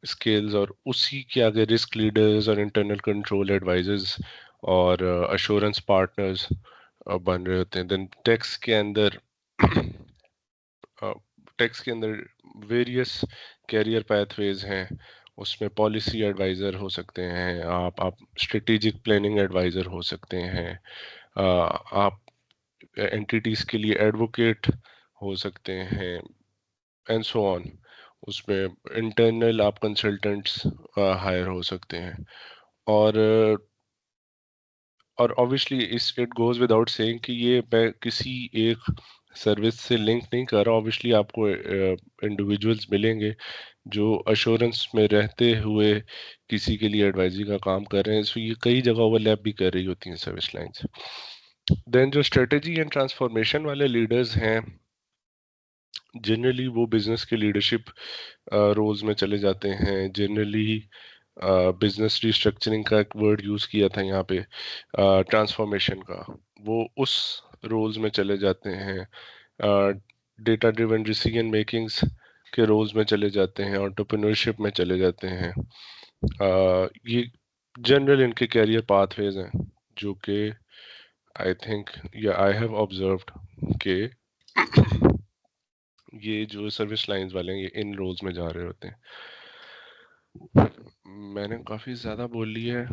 स्किल्स, और उसी के आगे रिस्क लीडर्स और इंटरनल कंट्रोल एडवाइजर्स और अश्योरेंस पार्टनर्स बन रहे होते हैं। देन टेक्स के अंदर वेरियस कैरियर पाथवेज हैं। उसमें पॉलिसी एडवाइज़र हो सकते हैं आप स्ट्रेटेजिक प्लानिंग एडवाइज़र हो सकते हैं, आप एंटिटीज़ के लिए एडवोकेट हो सकते हैं, एंड सो ऑन। उसमें इंटरनल आप कंसल्टेंट्स हायर हो सकते हैं। और ऑब्वियसली इस इट गोज विदाउट सेइंग कि ये मैं किसी एक सर्विस से लिंक नहीं कर रहा। ऑब्वियसली आपको इंडिविजुअल्स मिलेंगे जो अश्योरेंस में रहते हुए किसी के लिए एडवाइजरी का काम कर रहे हैं। सो ये कई जगह ओवरलैप भी कर रही होती हैं सर्विस लाइंस। देन जो स्ट्रेटेजी एंड ट्रांसफॉर्मेशन वाले लीडर्स हैं, जनरली वो बिजनेस के लीडरशिप रोल्स में चले जाते हैं। जनरली बिजनेस रिस्ट्रक्चरिंग का एक वर्ड यूज़ किया था यहाँ पे, ट्रांसफॉर्मेशन का, वो उस रोल्स में चले जाते हैं। डेटा ड्रिवन डिसीजन मेकिंग्स के रोल्स में चले जाते हैं, एंटरप्रेन्योरशिप में चले जाते हैं। ये जनरल इनके कैरियर पाथवेज हैं जो कि आई थिंक या आई हैव ऑब्जर्व्ड के ये जो सर्विस लाइंस वाले हैं ये इन रोल्स में जा रहे होते हैं। मैंने काफ़ी ज़्यादा बोल ली है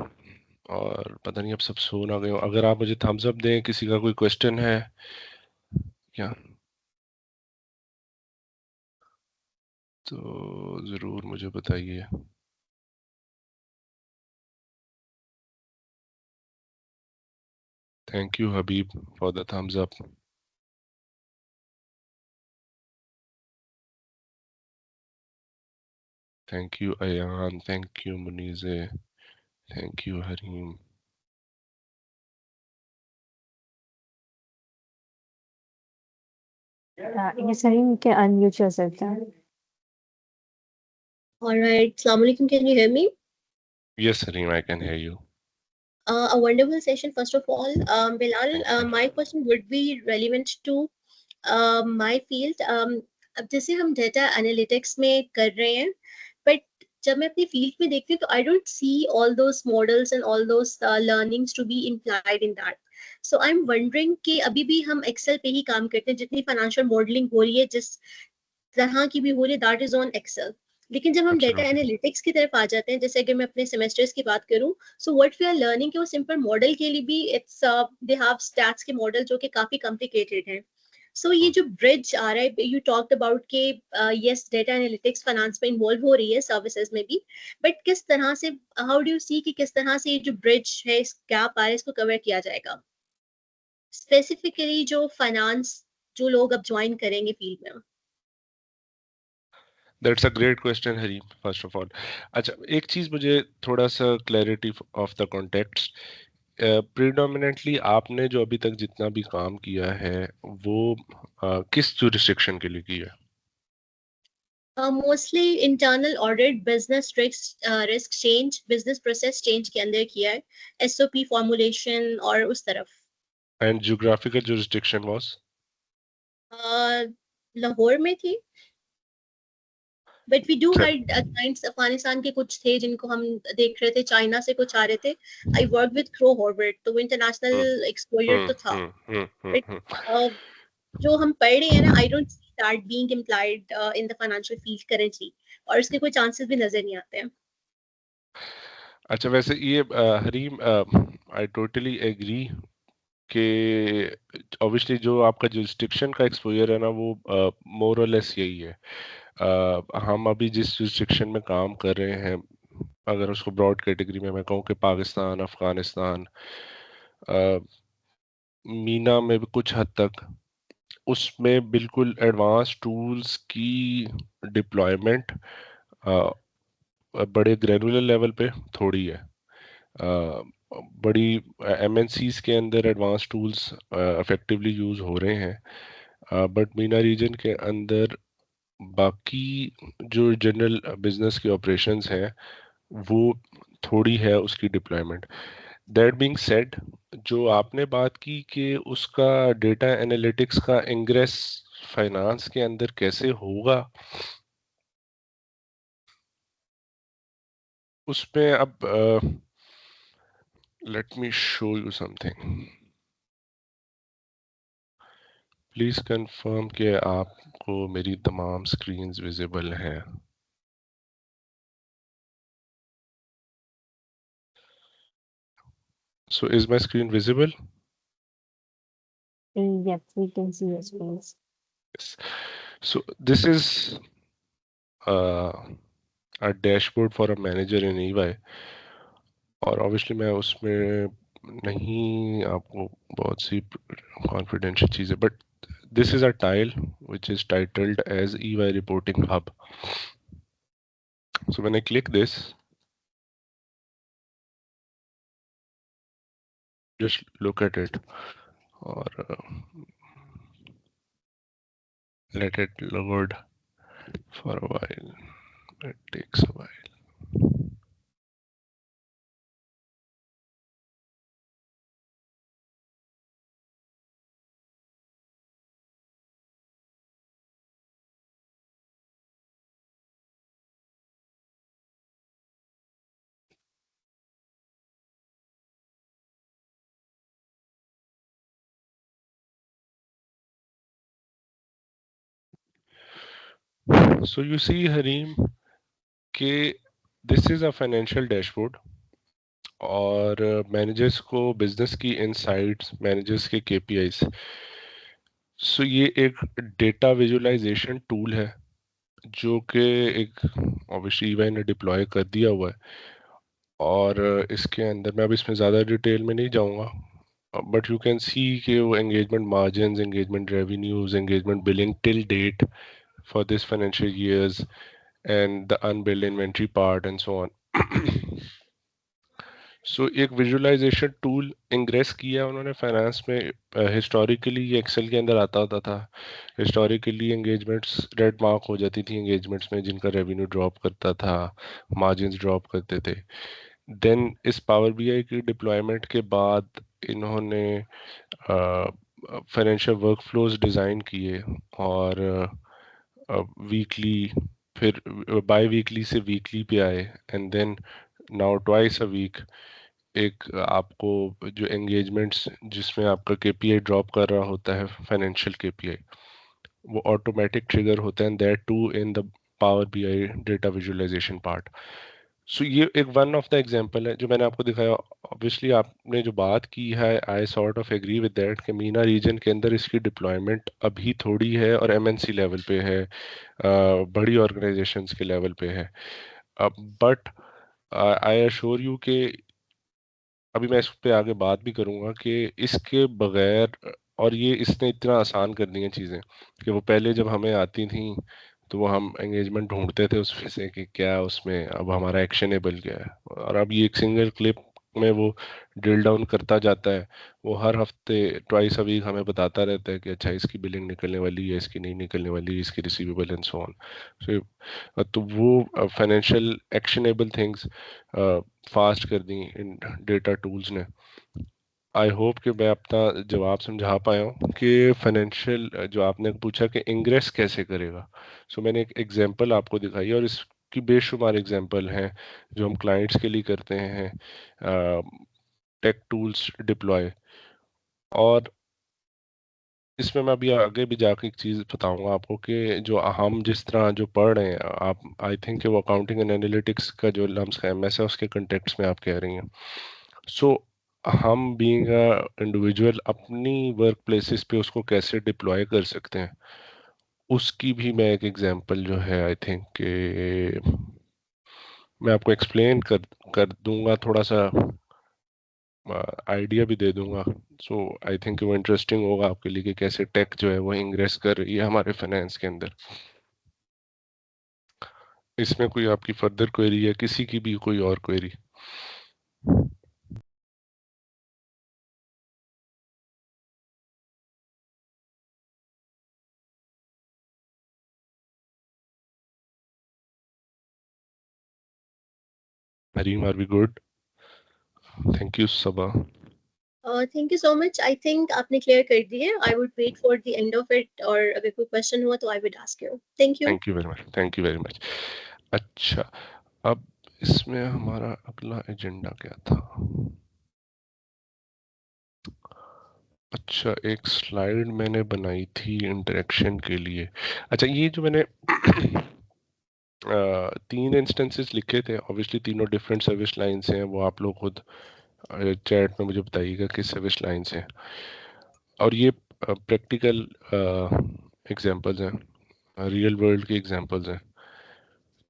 और पता नहीं अब सब सो ना गए हो। अगर आप मुझे थम्स अप दें, किसी का कोई क्वेश्चन है क्या, तो ज़रूर मुझे बताइए। Thank you Habib for the thumbs up. Thank you Ayan, thank you Muneeze, thank you Hareem. Yes, Salim, you can unmute yourself now. All right. Assalamu alaikum. Can you hear me? Yes Hariim, I can hear you. A wonderful session, first of all. Bilal, my question would be relevant to my field. अब जैसे हम data analytics में कर रहे हैं, but जब मैं अपनी फील्ड में देखती हूँ तो I don't see all those models and all those learnings to be implied in that. So I am wondering कि अभी भी हम एक्सेल पे ही काम करते हैं, जितनी फाइनेंशियल मॉडलिंग हो रही है, जिस तरह की भी हो रही है, दैट इज ऑन एक्सेल। लेकिन जब हम डेटा Absolutely. एनालिटिक्स की तरफ आ जाते हैं, जैसे अगर मैं अपने सेमेस्टर्स की बात करूं, so what we are learning कि वो सिंपल मॉडल के लिए भी इट्स दे हैव स्टैट्स के मॉडल जो कि काफी कॉम्प्लिकेटेड हैं। सो ये जो ब्रिज आ रहा है, यू टॉक्ड अबाउट के यस डेटा एनालिटिक्स फाइनेंस में इन्वॉल्व हो रही है, सर्विसेज में भी, बट किस तरह से, हाउ डू यू सी कि किस तरह से ये जो ब्रिज है, इस गैप आ रहा है, इसको कवर किया जाएगा, स्पेसिफिकली जो फाइनेंस जो लोग अब ज्वाइन करेंगे फील्ड में। That's a great question Hareem, first of all. अच्छा, एक चीज़ मुझे थोड़ा सा clarity of the context. Predominantly आपने जो अभी तक जितना भी काम किया है वो किस जुरिस्डिक्शन के लिए किया है? Mostly internal audit, business risk change, business process change के अंदर किया है, एसओपी फॉर्मुलेशन और उस तरफ। And geographical jurisdiction was? Lahore में थी, but we do had clients Afghanistan के कुछ थे जिनको हम देख रहे थे, चाइना से कुछ आ रहे थे। I work with crow Harvard, तो वो इंटरनेशनल एक्सपोजर तो था, बट जो हम पढ़ रहे हैं ना, आई don't see that being implied in the financial field currently, और इसके कोई चांसेस भी नजर नहीं आते हैं। अच्छा, वैसे ये हरीम, आई टोटली एग्री कि ऑब्वियसली जो आपका जुरिस्डिक्शन का एक्सपोजर है ना वो मोर और लेस यही है। हम अभी जिस जुरिस्डिक्शन में काम कर रहे हैं, अगर उसको ब्रॉड कैटेगरी में मैं कहूँ कि पाकिस्तान, अफगानिस्तान, मीना में भी कुछ हद तक, उसमें बिल्कुल एडवांस टूल्स की डिप्लॉयमेंट बड़े ग्रैनुलर लेवल पे थोड़ी है। बड़ी एमएनसीज के अंदर एडवांस टूल्स इफेक्टिवली यूज़ हो रहे हैं, बट मीना रीजन के अंदर बाकी जो जनरल बिजनेस के ऑपरेशंस हैं वो थोड़ी है उसकी डिप्लॉयमेंट। दैट बीइंग सेड, जो आपने बात की कि उसका डेटा एनालिटिक्स का इंग्रेस फाइनेंस के अंदर कैसे होगा, उसमें अब let me show you something. Please confirm कि आपको मेरी तमाम स्क्रीन्स विजिबल हैं। So is my screen visible? Yes, we can see your screens. Yes. So this is uh, a dashboard for a manager in EY, और obviously मैं उसमें नहीं आपको बहुत सी confidential चीज़ें, but this is a tile which is titled as EY Reporting Hub. So when I click this, just look at it, or let it load for a while. It takes a while. So you see, Hareem, कि this is a financial dashboard, और managers को business की insights, managers के KPIs, सो ये एक data visualisation tool है जो कि एक ऑब्वियसली ईवाई ने डिप्लॉय कर दिया हुआ है, और इसके अंदर मैं अब इसमें ज़्यादा डिटेल में नहीं जाऊंगा, बट यू कैन सी कि वो engagement margin, engagement revenues, engagement billing till date for this financial years, and the unbilled inventory part and so on. So एक विजुअलाइजेशन टूल इंग्रेस किया उन्होंने फाइनेंस में। हिस्टोरिकली ये एक्सेल के अंदर आता होता था। हिस्टोरिकली एंगेजमेंट्स रेड मार्क हो जाती थी एंगेजमेंट्स में जिनका रेवेन्यू ड्रॉप करता था, मार्जिन्स ड्रॉप करते थे। देन इस पावर बीआई की डिप्लॉयमेंट के बाद इन्होंने फाइनेंशियल वर्कफ्लोज डिज़ाइन किए, और वीकली, फिर बाई वीकली से वीकली पे आए, and then now twice a week एक आपको जो एंगेजमेंट्स जिसमें आपका केपीआई ड्रॉप कर रहा होता है, फाइनेंशियल केपीआई, वो ऑटोमेटिक ट्रिगर होता है, that too in the Power BI data visualisation part. So ये एक वन ऑफ द एग्जांपल है जो मैंने आपको दिखाया। ऑब्वियसली आपने जो बात की है, I sort of agree with that कि मीना रीजन के अंदर इसकी डिप्लॉयमेंट अभी थोड़ी है और एमएनसी लेवल पे है, बड़ी ऑर्गेनाइजेशंस के लेवल पे है। बट आई अश्योर यू कि अभी मैं इस पे आगे बात भी करूंगा कि इसके बगैर, और ये इसने इतना आसान कर दी हैं चीज़ें कि वो पहले जब हमें आती थी तो वो हम एंगेजमेंट ढूंढते थे उसमें से कि क्या उसमें अब हमारा एक्शनेबल क्या है, और अब ये एक सिंगल क्लिप में वो ड्रिल डाउन करता जाता है। वो हर हफ्ते ट्वाइस अ वीक हमें बताता रहता है कि अच्छा इसकी बिलिंग निकलने वाली है, इसकी नहीं निकलने वाली, इसकी रिसीवेबल एंड सो ऑन। तो वो फाइनेंशियल एक्शनेबल थिंग्स फास्ट कर दी इन डेटा टूल्स ने। आई होप कि मैं अपना जवाब समझा पाया हूँ कि फाइनेंशियल जो आपने पूछा कि इंग्रेस कैसे करेगा, सो मैंने एक एग्जांपल आपको दिखाई, और इसकी बेशुमार एग्जांपल हैं जो हम क्लाइंट्स के लिए करते हैं, टेक टूल्स डिप्लॉय। और इसमें मैं अभी आगे भी जाके एक चीज़ बताऊंगा आपको कि जो हम जिस तरह जो पढ़ रहे हैं, आप आई थिंक कि वो अकाउंटिंग एंड एनालिटिक्स का जो लम्स का एमएस है उसके कंटेक्स्ट में आप कह रही हैं। सो हम बीइंग अ इंडिविजुअल अपनी वर्क प्लेसेस पे उसको कैसे डिप्लॉय कर सकते हैं, उसकी भी मैं एक एग्जांपल जो है आई थिंक कि मैं आपको एक्सप्लेन कर दूंगा, थोड़ा सा आइडिया भी दे दूंगा। सो आई थिंक वो इंटरेस्टिंग होगा आपके लिए कि कैसे टेक जो है वो इंग्रेस कर रही है हमारे फाइनेंस के अंदर। इसमें कोई आपकी फर्दर क्वेरी है, किसी की भी कोई और query? Hareem, are we good? Thank you Saba. Thank you so much. I think आपने क्लियर कर दिए। I would wait for the end of it, और अगर कोई क्वेश्चन हुआ तो I would ask you. Thank you. Thank you very much, thank you very much. अच्छा, अब इसमें हमारा अगला एजेंडा क्या था? अच्छा, एक स्लाइड मैंने बनाई थी इंटरेक्शन के लिए। अच्छा, ये जो मैंने 3 इंस्टेंसेस लिखे थे, ऑब्वियसली तीनों डिफरेंट सर्विस लाइन्स हैं, वो आप लोग खुद चैट में मुझे बताइएगा किस सर्विस लाइन्स हैं। और ये प्रैक्टिकल एग्जांपल्स हैं, रियल वर्ल्ड के एग्जांपल्स हैं।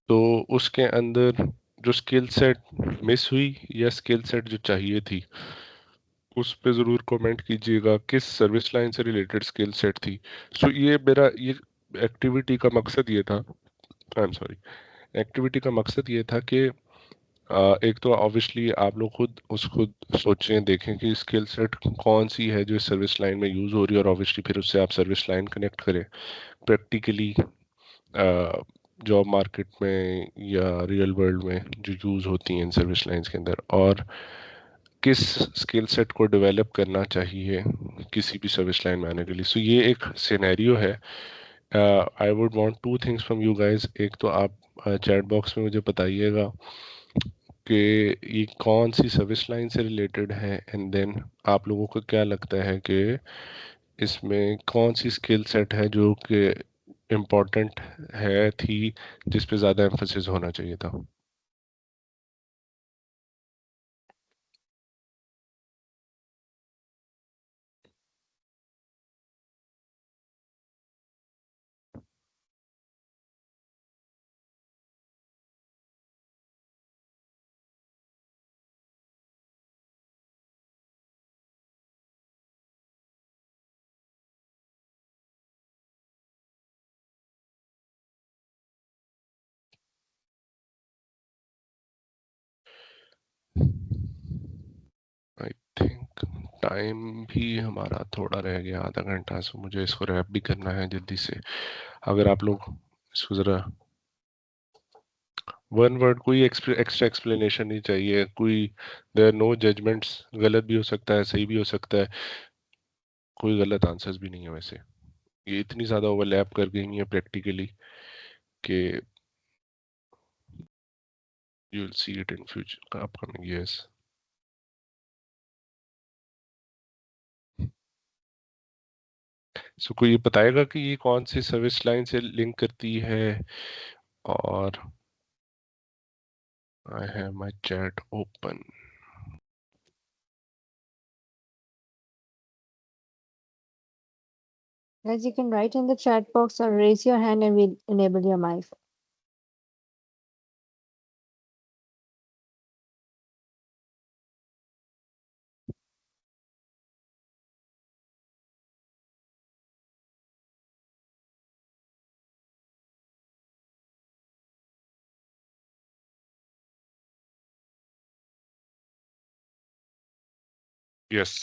तो उसके अंदर जो स्किल सेट मिस हुई या स्किल सेट जो चाहिए थी, उस पे ज़रूर कमेंट कीजिएगा किस सर्विस लाइन से रिलेटेड स्किल सेट थी। सो ये मेरा ये एक्टिविटी का मकसद ये था, आई एम सॉरी, एक्टिविटी का मकसद ये था कि एक तो ऑब्वियसली आप लोग खुद सोचें, देखें कि स्किल सेट कौन सी है जो इस सर्विस लाइन में यूज़ हो रही है, और ऑब्वियसली फिर उससे आप सर्विस लाइन कनेक्ट करें प्रैक्टिकली जॉब मार्केट में या रियल वर्ल्ड में जो यूज़ होती हैं इन सर्विस लाइंस के अंदर, और किस स्किल सेट को डेवलप करना चाहिए किसी भी सर्विस लाइन में आने के लिए। सो ये एक सिनेरियो है। I would want 2 things from you guys. एक तो आप चैट बॉक्स में मुझे बताइएगा कि ये कौन सी सर्विस लाइन से रिलेटेड है, एंड देन आप लोगों को क्या लगता है कि इसमें कौन सी स्किल सेट है जो कि इम्पोर्टेंट है थी, जिस पे ज़्यादा एम्फोसिस होना चाहिए था। आई थिंक टाइम भी हमारा थोड़ा रह गया, आधा घंटा, सो मुझे इसको रैप भी करना है जल्दी से। अगर आप लोग इसको ज़रा वन वर्ड, कोई एक्स्ट्रा एक्सप्लेनेशन नहीं चाहिए, कोई देयर नो जजमेंट्स, गलत भी हो सकता है, सही भी हो सकता है, कोई गलत आंसर्स भी नहीं है वैसे। ये इतनी ज़्यादा ओवरलैप कर गई है प्रैक्टिकली कि you will see it in future upcoming years. So कोई ये बताएगा कि ये कौन सी सर्विस लाइन से लिंक करती है? और I have my chat open. Guys, you can write in the chat box or raise your hand and we'll enable your mic. Yes,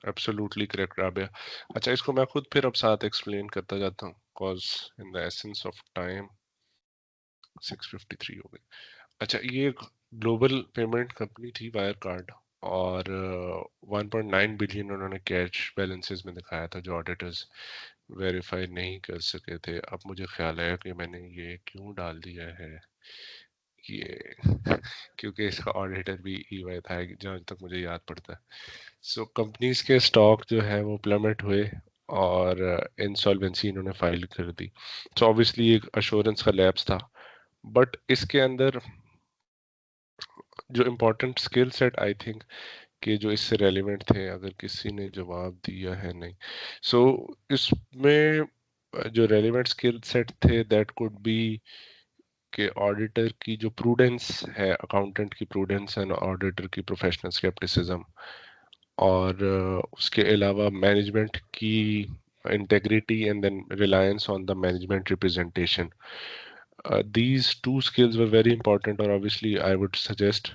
absolutely correct Rabia. अच्छा, इसको मैं खुद फिर अब साथ एक्सप्लेन करता जाता हूँ, cause in the essence of time 6:53 हो गई। अच्छा, ये एक ग्लोबल पेमेंट कंपनी थी, वायर कार्ड, और 1.9 बिलियन उन्होंने कैश बैलेंसेस में दिखाया था, जो ऑडिटर्स वेरीफाई नहीं कर सके थे। अब मुझे ख्याल है कि मैंने ये क्यों डाल दिया है ये क्योंकि इसका ऑडिटर भी ईवाई था जहाँ तक मुझे याद पड़ता है। सो कंपनीज के स्टॉक जो है वो प्लमेट हुए, और इंसॉल्वेंसी इन्होंने फाइल कर दी। सो ऑब्वियसली एक अश्योरेंस का लैप्स था, बट इसके अंदर जो important skill set I think कि जो इससे रेलिवेंट थे, अगर किसी ने जवाब दिया है नहीं। सो इसमें जो रेलिवेंट स्किल सेट थे दैट कुड बी कि ऑडिटर की जो प्रूडेंस है, अकाउंटेंट की प्रूडेंस एंड ऑडिटर की प्रोफेशनल स्केप्टिसिज्म, और उसके अलावा मैनेजमेंट की integrity and then reliance on the management representation. These two skills were very important, और obviously I would suggest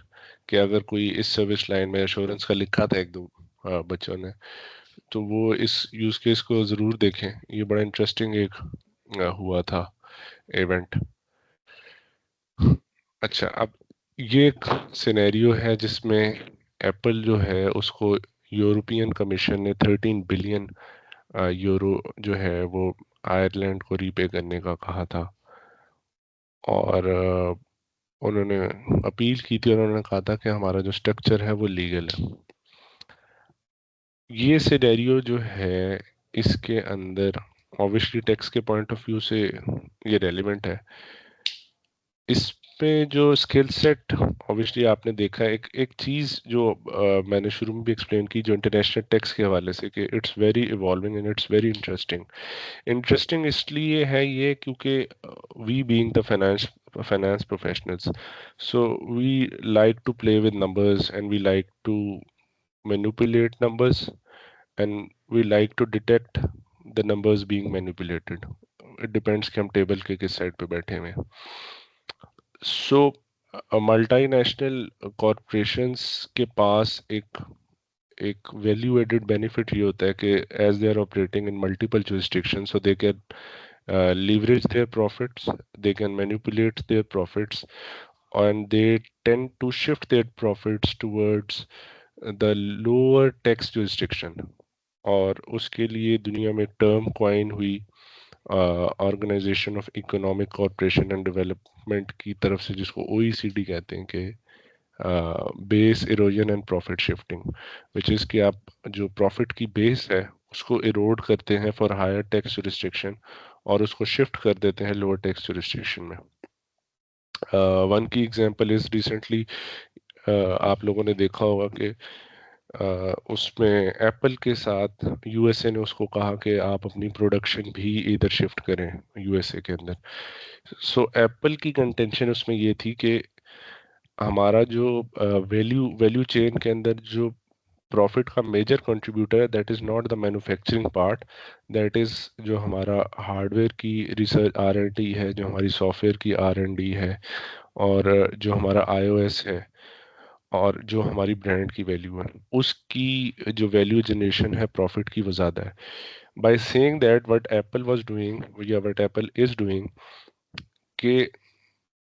कि अगर कोई इस सर्विस लाइन में एश्योरेंस का लिखा था एक दो बच्चों ने, तो वो इस यूज केस को ज़रूर देखें. ये बड़ा इंटरेस्टिंग एक हुआ था इवेंट. अच्छा, अब ये एक सिनेरियो है जिसमें एप्पल जो है उसको यूरोपियन कमीशन ने 13 बिलियन यूरो जो है वो आयरलैंड को रीपे करने का कहा था, और उन्होंने अपील की थी और उन्होंने कहा था कि हमारा जो स्ट्रक्चर है वो लीगल है. ये सिनेरियो जो है इसके अंदर ऑब्वियसली टैक्स के पॉइंट ऑफ व्यू से ये रेलिवेंट है. इस पे जो स्किल सेट ऑब्वियसली आपने देखा है, एक चीज़ जो मैंने शुरू में भी एक्सप्लेन की, जो इंटरनेशनल टैक्स के हवाले से, कि it's very evolving and it's very interesting इसलिए है ये क्योंकि we being the finance professionals, so we like to play with numbers and we like to manipulate numbers, and we like to detect the numbers being manipulated. It depends कि हम table के किस side पे बैठे हुए हैं. सो multinational corporations के पास एक वैल्यू एडेड बेनिफिट ये होता है कि as they are operating in multiple jurisdiction, so they can leverage their profits, they can manipulate their profits, and they tend to shift their profits towards the lower tax jurisdiction. और उसके लिए दुनिया में term coin हुई organisation of economic corporation and development की तरफ से, जिसको OECD कहते हैं, कि base erosion and profit shifting, which is कि आप जो प्रॉफिट की बेस है उसको इरोड करते हैं फॉर हायर टैक्स जुरिस्डिक्शन और उसको शिफ्ट कर देते हैं लोअर टैक्स जुरिस्डिक्शन में. वन की एग्जांपल इज रिसेंटली आप लोगों ने देखा होगा कि उसमें एप्पल के साथ USA ने उसको कहा कि आप अपनी प्रोडक्शन भी इधर शिफ्ट करें USA के अंदर. सो एप्पल की कंटेंशन उसमें ये थी कि हमारा जो वैल्यू चेन के अंदर जो प्रॉफिट का मेजर कंट्रीब्यूटर है, that is not the manufacturing part, that is जो हमारा हार्डवेयर की रिसर्च R&D है, जो हमारी सॉफ्टवेयर की R&D है, और जो हमारा iOS है, और जो हमारी ब्रांड की वैल्यू है, उसकी जो वैल्यू जनरेशन है प्रॉफिट की, वो ज़्यादा है. By saying that what Apple was doing या व्हाट एप्पल इज़ डूइंग, कि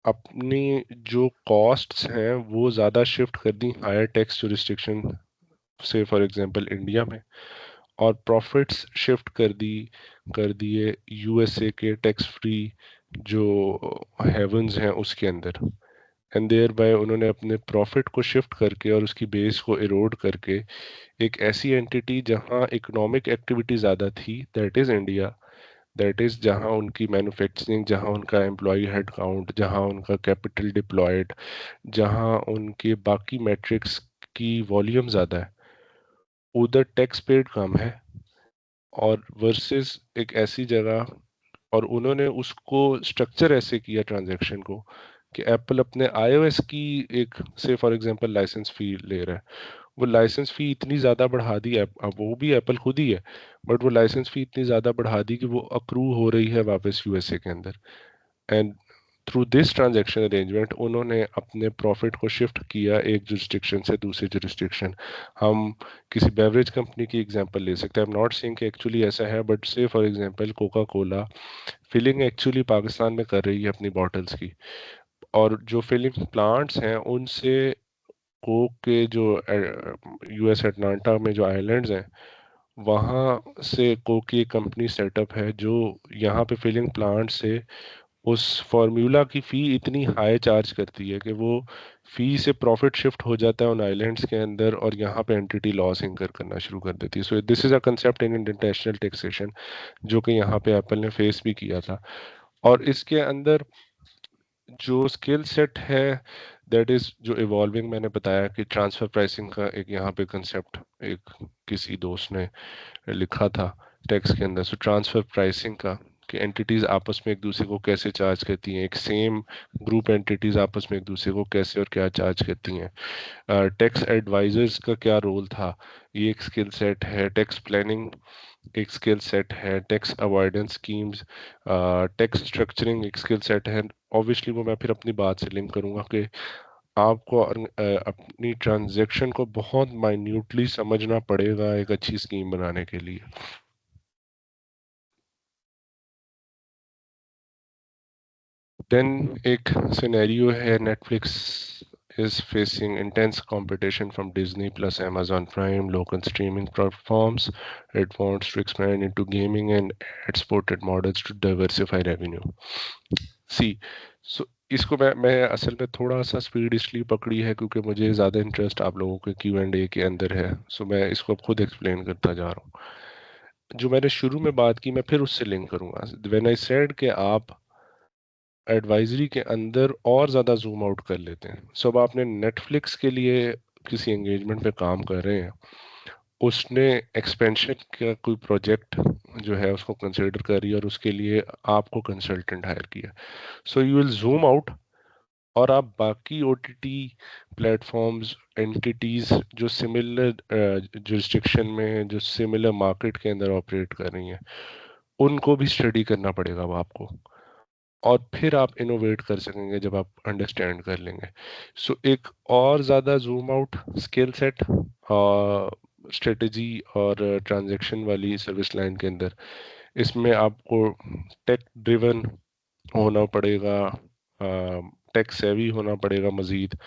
अपनी जो कॉस्ट्स हैं वो ज़्यादा शिफ्ट कर दी हायर टैक्स जुरिस्डिक्शन से, फॉर एग्जांपल इंडिया में, और प्रॉफिट्स शिफ्ट कर दिए USA के टैक्स फ्री जो हेवन्स हैं उसके अंदर. एंड देयर बाय उन्होंने अपने प्रॉफिट को शिफ्ट करके और उसकी बेस को इरोड करके एक ऐसी एंटिटी जहां इकोनॉमिक एक्टिविटी ज़्यादा थी, that is India, that is जहां उनकी मैन्युफैक्चरिंग, जहां उनका एम्प्लॉय हेड काउंट, जहां उनका कैपिटल डिप्लॉयड, जहां उनके बाकी मैट्रिक्स की वॉल्यूम ज़्यादा है, उधर टैक्स पेड कम है. और वर्सेस एक ऐसी जगह, और उन्होंने उसको स्ट्रक्चर ऐसे किया ट्रांजैक्शन को कि एप्पल अपने iOS की एक से फॉर एग्जांपल लाइसेंस फी ले रहा है, वो लाइसेंस फी इतनी ज़्यादा बढ़ा दी है, अब वो भी एप्पल खुद ही है, बट वो लाइसेंस फी इतनी ज़्यादा बढ़ा दी कि वो अक्रू हो रही है वापस USA के अंदर. And through this transaction arrangement उन्होंने अपने प्रॉफिट को शिफ्ट किया एक जुरिस्डिक्शन से दूसरी जुरिस्डिक्शन. हम किसी बेवरेज कंपनी की एग्जांपल ले सकते हैं. आई एम नॉट सेइंग कि एक्चुअली ऐसा है, but say for example Coca Cola filling actually Pakistan में कर रही है अपनी बॉटल्स की, और जो फिलिंग प्लांट्स हैं उनसे कोक के जो US एटलांटा में जो आइलैंड्स हैं वहाँ से कोक की एक कंपनी सेटअप है जो यहाँ पे फिलिंग प्लांट से उस फार्मूला की फ़ी इतनी हाई चार्ज करती है कि वो फ़ी से प्रॉफिट शिफ्ट हो जाता है उन आइलैंड्स के अंदर, और यहाँ पे एंटिटी लॉस इंकर करना शुरू कर देती है. So this is a concept in international taxation जो कि यहाँ पे एप्पल ने फेस भी किया था. और इसके अंदर जो स्किल सेट है दैट इज जो इवॉल्विंग, मैंने बताया कि ट्रांसफर प्राइसिंग का एक यहाँ पे कंसेप्ट एक किसी दोस्त ने लिखा था टेक्स्ट के अंदर। सो ट्रांसफर प्राइसिंग का कि एंटिटीज आपस में एक दूसरे को कैसे चार्ज करती हैं, एक सेम ग्रुप एंटिटीज आपस में एक दूसरे को कैसे और क्या चार्ज करती हैं। टैक्स एडवाइजर्स का क्या रोल था, ये एक स्किल सेट है। टैक्स प्लानिंग एक स्किल सेट है। Tax avoidance schemes, tax structuring एक स्किल सेट है। ऑब्वियसली वो मैं फिर अपनी बात से लिंक करूंगा कि आपको अपनी ट्रांजैक्शन को बहुत माइन्यूटली समझना पड़ेगा एक अच्छी स्कीम बनाने के लिए। देन एक सिनेरियो है, Netflix is facing intense competition from Disney plus Amazon Prime local streaming platforms. It wants to expand into gaming and ad-supported models to diversify revenue. सी सो इसको मैं असल में थोड़ा सा स्पीड इसलिए पकड़ी है क्योंकि मुझे ज़्यादा इंटरेस्ट आप लोगों के Q&A के अंदर है। सो मैं इसको अब खुद एक्सप्लेन करता जा रहा हूँ। जो मैंने शुरू में बात की मैं फिर उससे लिंक करूँगा। व्हेन आई सेड कि आप एडवाइजरी के अंदर और ज़्यादा जूम आउट कर लेते हैं। सो अब आपने नेटफ्लिक्स के लिए किसी एंगेजमेंट पे काम कर रहे हैं, उसने एक्सपेंशन का कोई प्रोजेक्ट जो है उसको कंसिडर करी और उसके लिए आपको कंसल्टेंट हायर किया। So you will zoom out और आप बाकी ओटीटी प्लेटफॉर्म्स एंटिटीज जो सिमिलर जुरिस्डिक्शन में जो सिमिलर मार्केट के अंदर ऑपरेट कर रही हैं उनको भी स्टडी करना पड़ेगा अब आपको, और फिर आप इनोवेट कर सकेंगे जब आप अंडरस्टैंड कर लेंगे। सो एक और ज़्यादा zoom out skill set strategy और ट्रांजैक्शन वाली सर्विस लाइन के अंदर, इसमें आपको टेक ड्रिवन होना पड़ेगा, टेक सेवी होना पड़ेगा, मज़ीद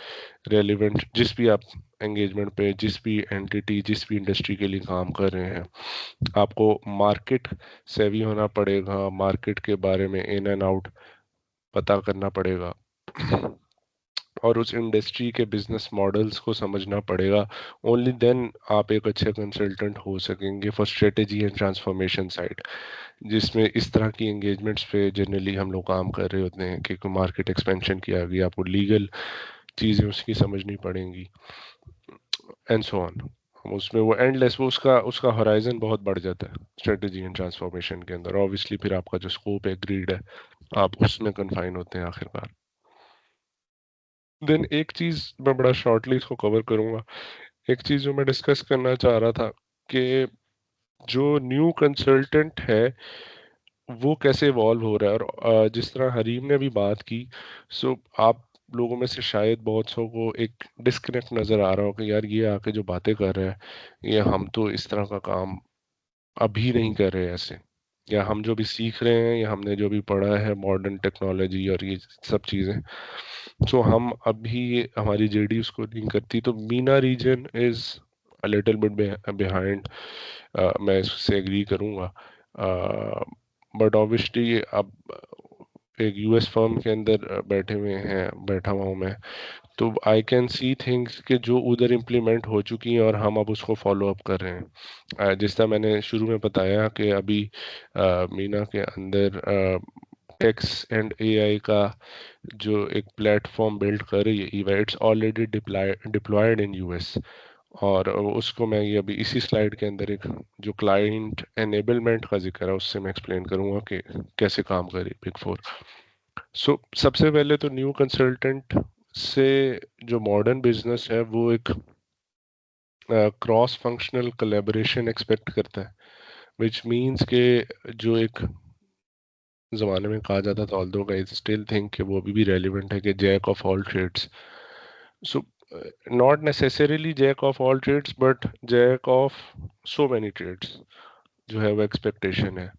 रेलिवेंट जिस भी आप एंगेजमेंट पे जिस भी एंटिटी जिस भी इंडस्ट्री के लिए काम कर रहे हैं आपको मार्केट सेवी होना पड़ेगा, मार्केट के बारे में इन एंड आउट पता करना पड़ेगा और उस इंडस्ट्री के बिजनेस मॉडल्स को समझना पड़ेगा। ओनली देन आप एक अच्छे कंसल्टेंट हो सकेंगे for strategy and transformation side, जिसमें इस तरह की एंगेजमेंट्स पे जनरली हम लोग काम कर रहे होते हैं कि मार्केट एक्सपेंशन की आ गई, आपको लीगल चीज़ें उसकी समझनी पड़ेंगी एंड सो ऑन। उसमें वो एंडलेस वो उसका होराइजन बहुत बढ़ जाता है स्ट्रेटेजी एंड ट्रांसफॉर्मेशन के अंदर। ऑब्वियसली फिर आपका जो स्कोप है ग्रीड है आप उसमें कन्फाइन होते हैं आखिरकार। देन एक चीज मैं बड़ा शॉर्टली इसको कवर करूंगा। एक चीज जो मैं डिस्कस करना चाह रहा था कि जो न्यू कंसल्टेंट है वो कैसे इवॉल्व हो रहा है, और जिस तरह हरीम ने अभी बात की, सो आप लोगों में से शायद बहुत सौ को एक डिस्कनेक्ट नज़र आ रहा हो कि यार ये आके जो बातें कर रहे हैं ये हम तो इस तरह का काम अभी नहीं कर रहे हैं ऐसे, या हम जो भी सीख रहे हैं या हमने जो भी पढ़ा है मॉडर्न टेक्नोलॉजी और ये सब चीज़ें, सो हम अभी हमारी जेडी उसको नहीं करती। तो main reason is a little bit behind, मैं इससे एग्री करूंगा। बट ऑब्वियसली अब एक यूएस फर्म के अंदर बैठा हुआ हूँ मैं, तो आई कैन सी थिंग्स कि जो उधर इम्प्लीमेंट हो चुकी हैं और हम अब उसको फॉलो अप कर रहे हैं। जिस तरह मैंने शुरू में बताया कि अभी मीना के अंदर टेक्स एंड एआई का जो एक प्लेटफॉर्म बिल्ड कर रही है Eva, it's already deployed in US, और उसको मैं ये अभी इसी स्लाइड के अंदर एक जो क्लाइंट एनेबलमेंट का जिक्र है उससे मैं एक्सप्लेन करूंगा कि कैसे काम करे बिग फोर। सो सबसे पहले तो न्यू कंसल्टेंट से जो मॉडर्न बिजनेस है वो एक क्रॉस फंक्शनल कोलैबोरेशन एक्सपेक्ट करता है, विच मीन्स के जो एक ज़माने में कहा जाता था, ऑल्दो आई स्टिल थिंक कि वो अभी भी रेलिवेंट है, कि jack of all trades. So not necessarily jack of all trades but jack of so many trades जो है वो एक्सपेक्टेशन है।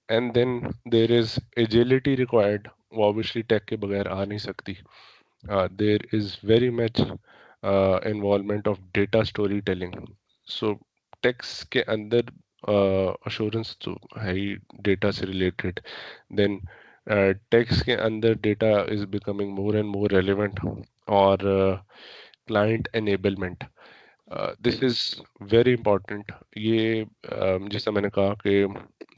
And then there is agility required, वो ऑब्वियसली टेक के बगैर आ नहीं सकती। There is very much involvement of data story telling. So tax के अंदर अश्योरेंस तो है ही डेटा से रिलेटेड। देन टेक्स के अंदर data is becoming more and more relevant, और client enablement this is very important. ये जैसा मैंने कहा कि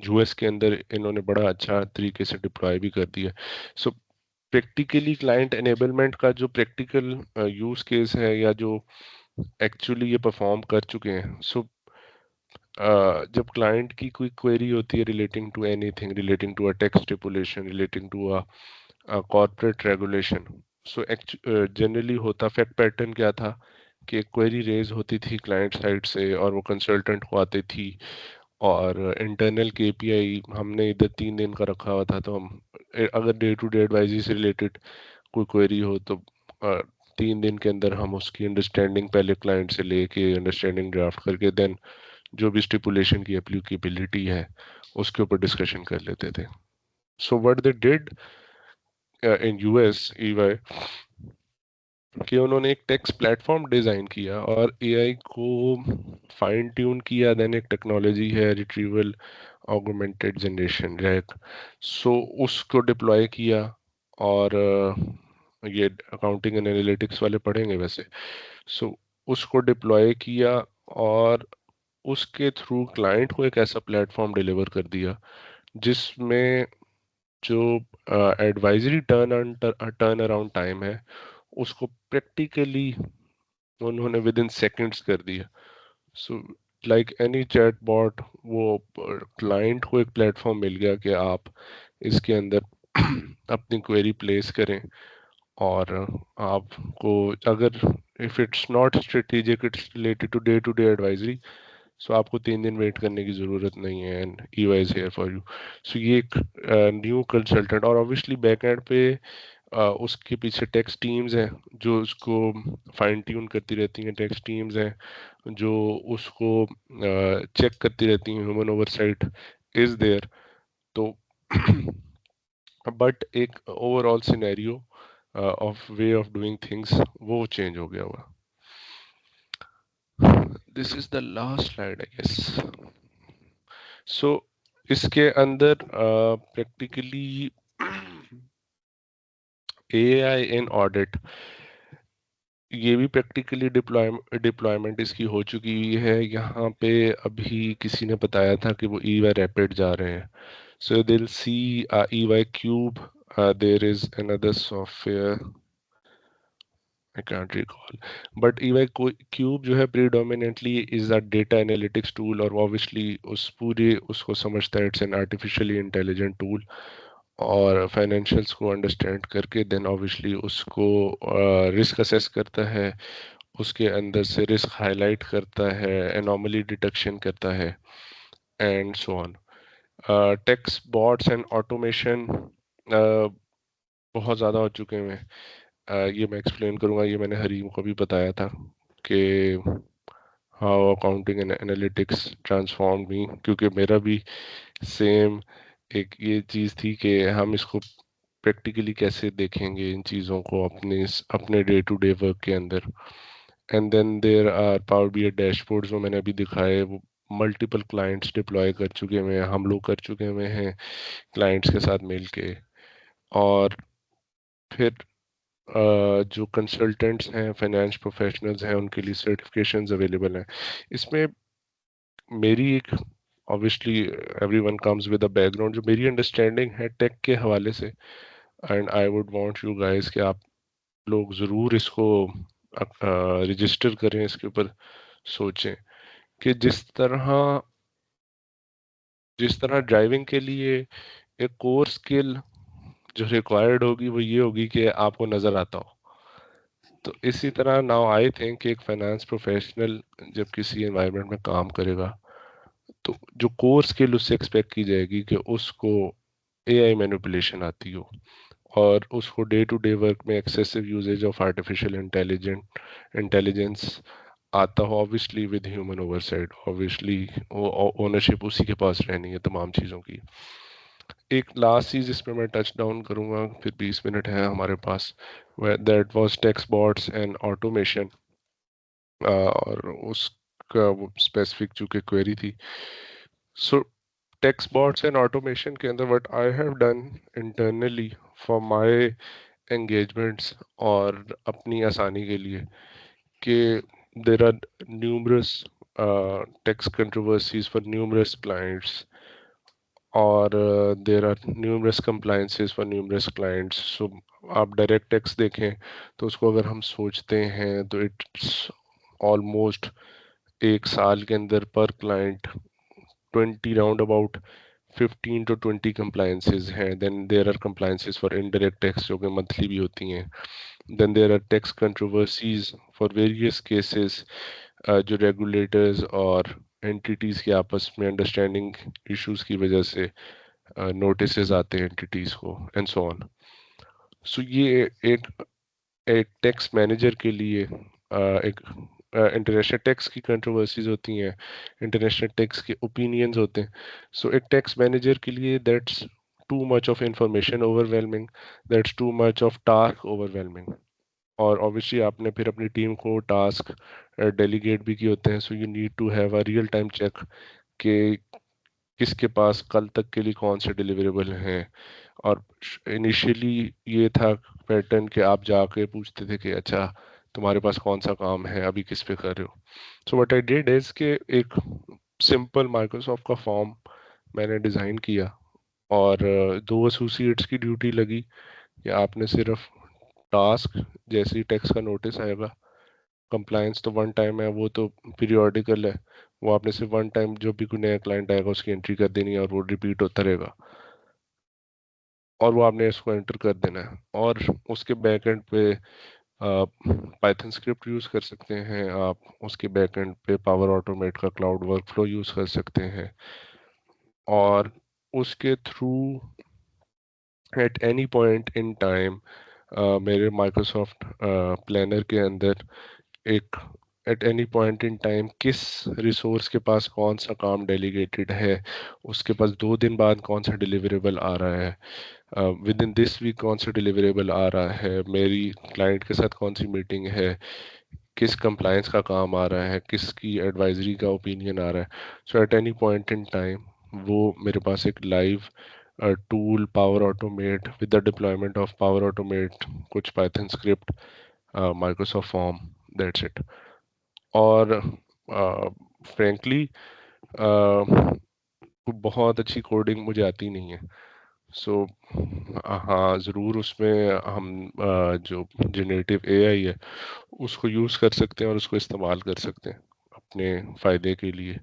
यूएस के अंदर इन्होंने बड़ा अच्छा तरीके से डिप्लॉय भी कर दिया। सो प्रैक्टिकली क्लाइंट एनेबलमेंट का जो प्रैक्टिकल यूज केस है या जो एक्चुअली ये परफॉर्म कर चुके हैं, सो जब क्लाइंट की कोई क्वेरी होती है relating to anything, relating to a tax stipulation, relating to a corporate regulation, so generally होता फैक्ट पैटर्न क्या था कि क्वेरी रेज होती थी क्लाइंट साइड से और वो कंसल्टेंट को आती थी, और इंटरनल केपीआई हमने इधर 3 दिन का रखा हुआ था, तो हम अगर डे टू डे एडवाइजरी से रिलेटेड कोई क्वेरी हो तो 3 दिन के अंदर हम उसकी अंडरस्टैंडिंग पहले क्लाइंट से लेके अंडरस्टैंडिंग ड्राफ्ट करके देन जो भी स्टिपुलेशन की एप्लीकेबिलिटी है उसके ऊपर डिस्कशन कर लेते थे. So what they did in US EY कि उन्होंने एक टेक्स्ट प्लेटफॉर्म डिजाइन किया और एआई को फाइन ट्यून किया. देन एक टेक्नोलॉजी है रिट्रीवल ऑगमेंटेड जनरेशन रैक, सो उसको डिप्लॉय किया. और ये अकाउंटिंग एंड एनालिटिक्स वाले पढ़ेंगे वैसे. सो उसको डिप्लॉय किया और उसके थ्रू क्लाइंट को एक ऐसा प्लेटफॉर्म डिलीवर कर दिया जिसमें जो एडवाइजरी टर्न अराउंड टाइम है उसको प्रैक्टिकली उन्होंने विद इन सेकेंड्स कर दिया. So like any chatbot, वो क्लाइंट को एक प्लेटफॉर्म मिल गया कि आप इसके अंदर अपनी क्वेरी प्लेस करें, और आपको अगर if it's not strategic, it's related to day advisory, so आपको 3 दिन वेट करने की ज़रूरत नहीं है and EY is here for you. So ये एक न्यू कंसल्टेंट, और ऑब्वियसली बैक एंड पे उसके पीछे टेक्स्ट टीम्स हैं जो उसको फाइन ट्यून करती रहती हैं, टेक्स्ट टीम्स हैं जो उसको चेक करती रहती हैं, ह्यूमन ओवरसाइट इज देयर. तो बट एक overall scenario of way of doing things वो चेंज हो गया हुआ. This is the last slide I guess. So इसके अंदर प्रैक्टिकली एआई इन ऑडिट, ये भी प्रैक्टिकली डिप्लॉयमेंट इसकी हो चुकी है. यहाँ पे अभी किसी ने बताया था कि वो ईवाई रैपिड जा रहे हैं. सो दिल सी EY Cube, there is another software I can't recall, but EY Cube जो है predominantly is a data analytics tool, और ऑब्वियसली उस पूरे उसको समझता है it's an artificially intelligent tool, और फाइनेंशियल्स को अंडरस्टैंड करके देन ऑब्वियसली उसको रिस्क असेस करता है, उसके अंदर से रिस्क हाईलाइट करता है, एनॉमली डिटेक्शन करता है, and so on. Text bots and automation बहुत ज़्यादा हो चुके हैं. ये मैं एक्सप्लेन करूँगा, ये मैंने हरीम को भी बताया था कि how accounting and analytics transform me, क्योंकि मेरा भी सेम एक ये चीज़ थी कि हम इसको प्रैक्टिकली कैसे देखेंगे इन चीज़ों को अपने डे टू डे वर्क के अंदर. And then there are Power BI dashboards जो मैंने अभी दिखाए, वो मल्टीपल क्लाइंट्स डिप्लॉय कर चुके हुए हैं, हम लोग कर चुके हुए हैं क्लाइंट्स के साथ मिलके. और फिर जो कंसल्टेंट्स हैं, फाइनेंस प्रोफेशनल्स हैं, उनके लिए सर्टिफिकेशंस अवेलेबल हैं. इसमें मेरी एक obviously everyone comes with a background, जो मेरी अंडरस्टैंडिंग है टेक के हवाले से, and I would want you guys कि आप लोग ज़रूर इसको रजिस्टर करें, इसके ऊपर सोचें कि जिस तरह ड्राइविंग के लिए एक कोर स्किल जो रिक्वायर्ड होगी वो ये होगी कि आपको नज़र आता हो, तो इसी तरह नाउ आई थिंक एक फाइनेंस प्रोफेशनल जब किसी एनवायरनमेंट में काम करेगा तो जो कोर स्किल उससे एक्सपेक्ट की जाएगी कि उसको एआई मैनिपुलेशन आती हो, और उसको डे टू डे वर्क में excessive usage of artificial intelligence आता हो, obviously with human oversight. Obviously वो ओनरशिप उसी के पास रहनी है तमाम चीज़ों की. एक लास्ट चीज़ इस पर मैं टच डाउन करूँगा, फिर 20 मिनट है हमारे पास. That was tax bots and automation, और उसका वो स्पेसिफिक चूँकि क्वेरी थी. So tax bots and automation के अंदर what I have done internally for my engagements और अपनी आसानी के लिए कि there are numerous tax controversies for numerous clients, और there are numerous compliances for numerous clients. So आप डायरेक्ट टैक्स देखें तो उसको अगर हम सोचते हैं तो इट्स ऑलमोस्ट 1 साल के अंदर पर client 20 round about 15 to 20 compliances हैं. Then there are compliances for indirect tax जो कि monthly भी होती हैं. Then there are tax controversies for various cases जो regulators और entities के आपस में understanding issues की वजह से notices आते हैं entities को and so on. So ये एक टैक्स मैनेजर के लिए एक इंटरनेशनल टैक्स की कंट्रोवर्सीज होती हैं, इंटरनेशनल टैक्स के ओपिनियंस होते हैं. सो एक टैक्स मैनेजर के लिए that's too much of information overwhelming, that's too much of task overwhelming. और ऑब्वियसली आपने फिर अपनी टीम को टास्क डेलीगेट भी किए होते हैं. So you need to have a real time check कि किसके पास कल तक के लिए कौन से डिलीवरेबल हैं. और इनिशियली ये था पैटर्न कि आप जाके पूछते थे कि अच्छा तुम्हारे पास कौन सा काम है, अभी किस पे कर रहे हो. So what I did is कि एक सिंपल माइक्रोसॉफ्ट का फॉर्म मैंने डिज़ाइन किया और 2 एसोसिएट्स की ड्यूटी लगी कि आपने सिर्फ टास्क जैसे ही टैक्स का नोटिस आएगा, कंप्लायंस तो वन टाइम है, वो तो पीरियोडिकल है, वो आपने सिर्फ वन टाइम जो भी कोई नया क्लाइंट आएगा उसकी एंट्री कर देनी है और वो रिपीट होता रहेगा और वो आपने इसको एंटर कर देना है. और उसके बैकएंड पे पाइथन स्क्रिप्ट यूज़ कर सकते हैं आप, उसके बैकएंड पे पावर ऑटोमेट का क्लाउड वर्कफ्लो यूज़ कर सकते हैं और उसके through eight any point in time मेरे माइक्रोसॉफ्ट प्लानर के अंदर एक eight any point in time किस रिसोर्स के पास कौन सा काम डेलीगेटेड है, उसके पास 2 दिन बाद कौन सा डिलीवरेबल आ रहा है, विद इन दिस वीक कौन सा डिलीवरेबल आ रहा है, मेरी क्लाइंट के साथ कौन सी मीटिंग है, किस कंप्लायंस का काम आ रहा है, किसकी एडवाइजरी का ओपिनियन आ रहा है. So at any point in time वो मेरे पास एक live tool Power Automate with the deployment of Power Automate, कुछ Python script, Microsoft form, that's it. और फ्रेंकली बहुत अच्छी कोडिंग मुझे आती नहीं है. सो हाँ ज़रूर उसमें हम जो जनरेटिव एआई है उसको यूज़ कर सकते हैं और उसको इस्तेमाल कर सकते हैं अपने फ़ायदे के लिए,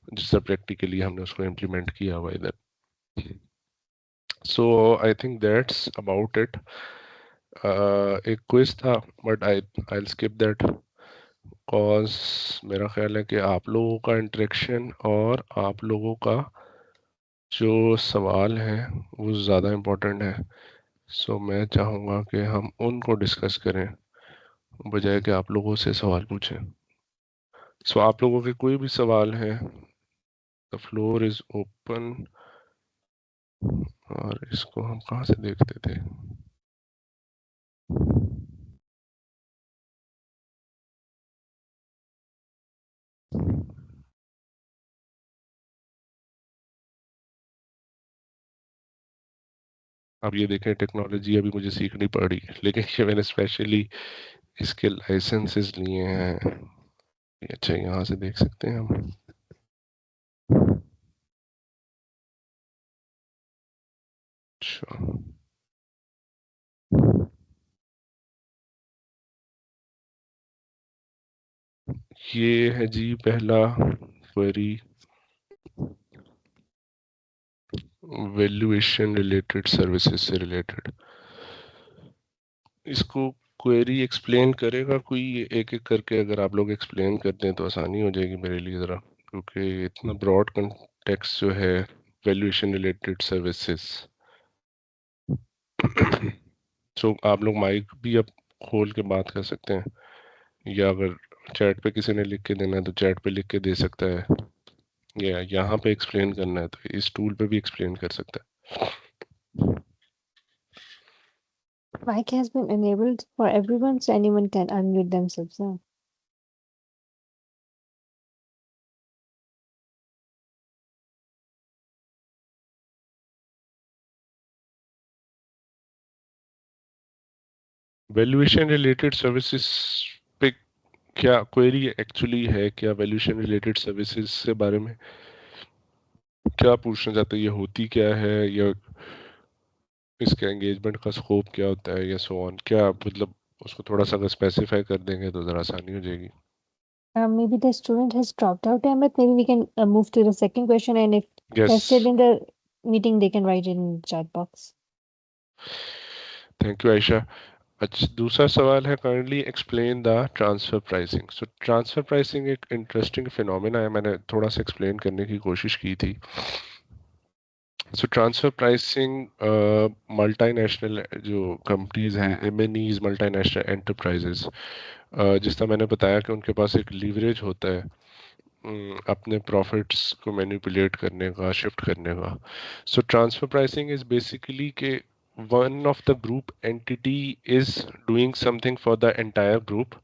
जिससे प्रैक्टिकली हमने उसको इम्प्लीमेंट किया हुआ इधर. So I think that's about it. एक क्विज था but I skip that cause मेरा ख्याल है कि आप लोगों का इंटरेक्शन और आप लोगों का जो सवाल है वो ज़्यादा इम्पोर्टेंट है. सो मैं चाहूँगा कि हम उनको डिस्कस करें बजाय कि आप लोगों से सवाल पूछें. सो आप लोगों के कोई भी सवाल हैं, द फ्लोर इज ओपन. और इसको हम कहाँ से देखते थे? अब ये देखें, टेक्नोलॉजी अभी मुझे सीखनी पड़ी, लेकिन ये मैंने स्पेशली इसके लाइसेंसेस लिए हैं. अच्छा यहाँ से देख सकते हैं हम. अच्छा ये है जी पहला क्वेरी, वैल्यूएशन रिलेटेड सर्विसेज से रिलेटेड. इसको क्वेरी एक्सप्लेन करेगा कोई एक एक करके? अगर आप लोग एक्सप्लेन कर दें तो आसानी हो जाएगी मेरे लिए ज़रा, क्योंकि इतना ब्रॉड कंटेक्स्ट जो है वैल्यूएशन रिलेटेड सर्विसेज. सो आप लोग माइक भी अब खोल के बात कर सकते हैं, या अगर चैट पे किसी ने लिख के देना है तो चैट पे लिख के दे सकता है, या यहाँ पे एक्सप्लेन करना है तो इस टूल पे भी एक्सप्लेन कर सकता है. Mic has been enabled for everyone, so anyone can unmute themselves now. Valuation related services पे क्या क्वेरी एक्चुअली है? क्या वैल्यूएशन रिलेटेड सर्विसेज के बारे में क्या पूछना चाहते हैं? ये होती क्या है, या इसके एंगेजमेंट का स्कोप क्या होता है या सो ऑन, क्या मतलब उसको थोड़ा सा अगर स्पेसिफाई कर देंगे तो ज़रा आसानी हो जाएगी। Maybe the student has dropped out, but maybe we can move to the second question, and if they're yes, still in the meeting, they can write it in the chat box. Thank you Ayesha. अच्छा, दूसरा सवाल है, kindly explain the transfer pricing. So transfer pricing एक interesting phenomena है, मैंने थोड़ा सा explain करने की कोशिश की थी। सो ट्रांसफर प्राइसिंग मल्टीनेशनल जो कंपनीज हैं, एमएनईज, मल्टीनेशनल एंटरप्राइजेस, जिस तरह मैंने बताया कि उनके पास एक लीवरेज होता है अपने प्रॉफिट्स को मैनिपुलेट करने का, शिफ्ट करने का। सो ट्रांसफर प्राइसिंग इज बेसिकली के one of the group entity is doing something for the entire group,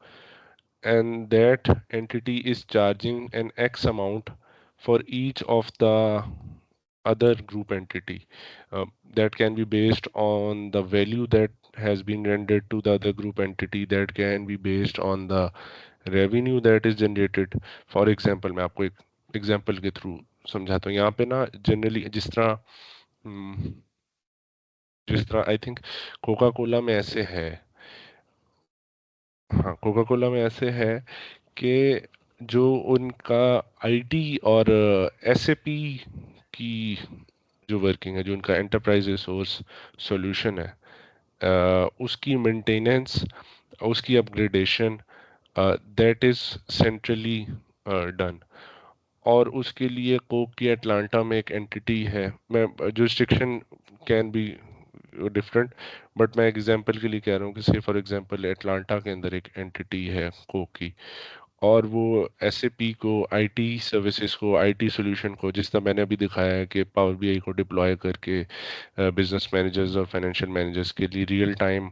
and that entity is charging an X amount for each of the other group entity. That can be based on the value that has been rendered to the other group entity, that can be based on the revenue that is generated. For example, मैं आपको एक example के through समझाता हूँ। यहाँ पे ना generally जिस तरह आई थिंक कोका कोला में ऐसे है, हाँ कोका कोला में ऐसे है कि जो उनका आईटी और एसएपी की जो वर्किंग है, जो उनका एंटरप्राइज रिसोर्स सॉल्यूशन है, उसकी मेंटेनेंस, उसकी upgradation, that is centrally done. और उसके लिए कोक की अटलांटा में एक एंटिटी है, मैं jurisdiction can be different, but मैं एग्जांपल के लिए कह रहा हूँ कि से फॉर एग्जांपल अटलांटा के अंदर एक एंटिटी है कोक की, और वो एसएपी को, आईटी सर्विसेज को, आईटी सॉल्यूशन को, जिस तरह मैंने अभी दिखाया है कि पावर बीआई को डिप्लॉय करके बिजनेस मैनेजर्स और फाइनेंशियल मैनेजर्स के लिए रियल टाइम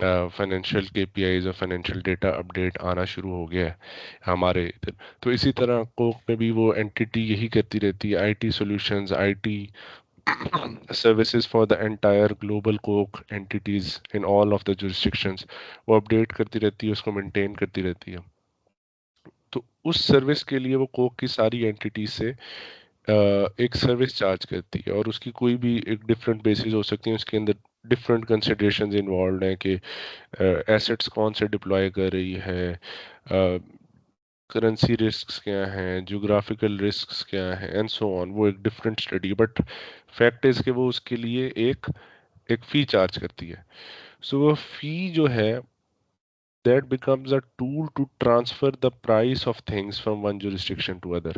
फाइनेंशियल केपीआईज और फाइनेंशियल डेटा अपडेट आना शुरू हो गया है हमारे इधर। तो इसी तरह कोक में भी वो एंटिटी यही करती रहती है, IT solutions, IT services for the entire global coke entities in all of the jurisdictions, वो अपडेट करती रहती है, उसको मेंटेन करती रहती है। तो उस सर्विस के लिए वो कोक की सारी एंटिटी से एक सर्विस चार्ज करती है, और उसकी कोई भी एक डिफरेंट बेसिस हो सकती है, उसके अंदर डिफरेंट कंसिडरेशंस इन्वॉल्व हैं कि एसेट्स कौन से डिप्लॉय कर रही है, करेंसी रिस्क्स क्या हैं, ज्योग्राफिकल रिस्क्स क्या हैं, एंड सो ऑन। वो एक different study, but fact is कि वो उसके लिए एक एक फी चार्ज करती है। सो वो फी जो है, that becomes a tool to transfer the price of things from one jurisdiction to other.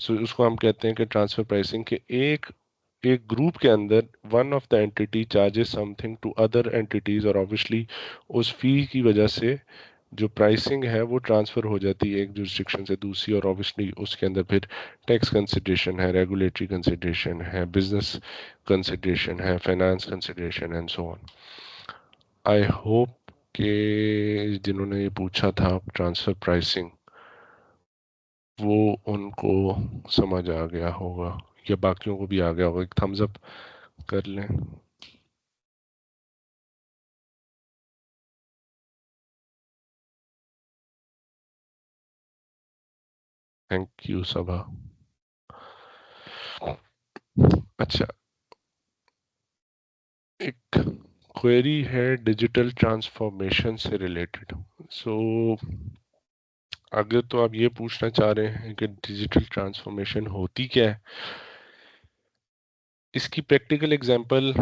So उसको हम कहते हैं कि ट्रांसफर प्राइसिंग के एक एक ग्रुप के अंदर one of the entity charges something to other entities, और ऑब्वियसली उस फी की वजह से जो प्राइसिंग है वो ट्रांसफर हो जाती है एक जुरिस्डिक्शन से दूसरी, और ऑब्वियसली उसके अंदर फिर टैक्स कंसिडरेशन है, रेगुलेटरी कंसिडरेशन है, बिजनेस कंसिडरेशन है, finance consideration and so on. I hope कि जिन्होंने ये पूछा था ट्रांसफर प्राइसिंग, वो उनको समझ आ गया होगा, या बाकियों को भी आ गया होगा। एक थम्स अप कर लें। थैंक यू सभा। अच्छा, एक क्वेरी है डिजिटल ट्रांसफॉर्मेशन से रिलेटेड। सो अगर तो आप ये पूछना चाह रहे हैं कि डिजिटल ट्रांसफॉर्मेशन होती क्या है, इसकी practical example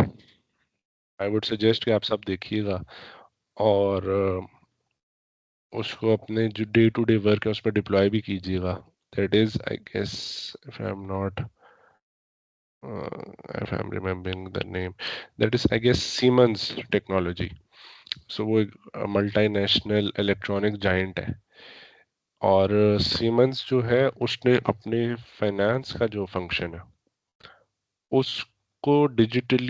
I would suggest कि आप सब देखिएगा, और उसको अपने जो डे टू डे वर्क है उस पर डिप्लॉय भी कीजिएगा। That is I guess, if I am not if I'm remembering the name, that is I guess Siemens technology. So वो एक मल्टीनेशनल इलेक्ट्रॉनिक जायंट है, और सीमेंस जो है उसने अपने फाइनेंस का जो फंक्शन है उसको डिजिटल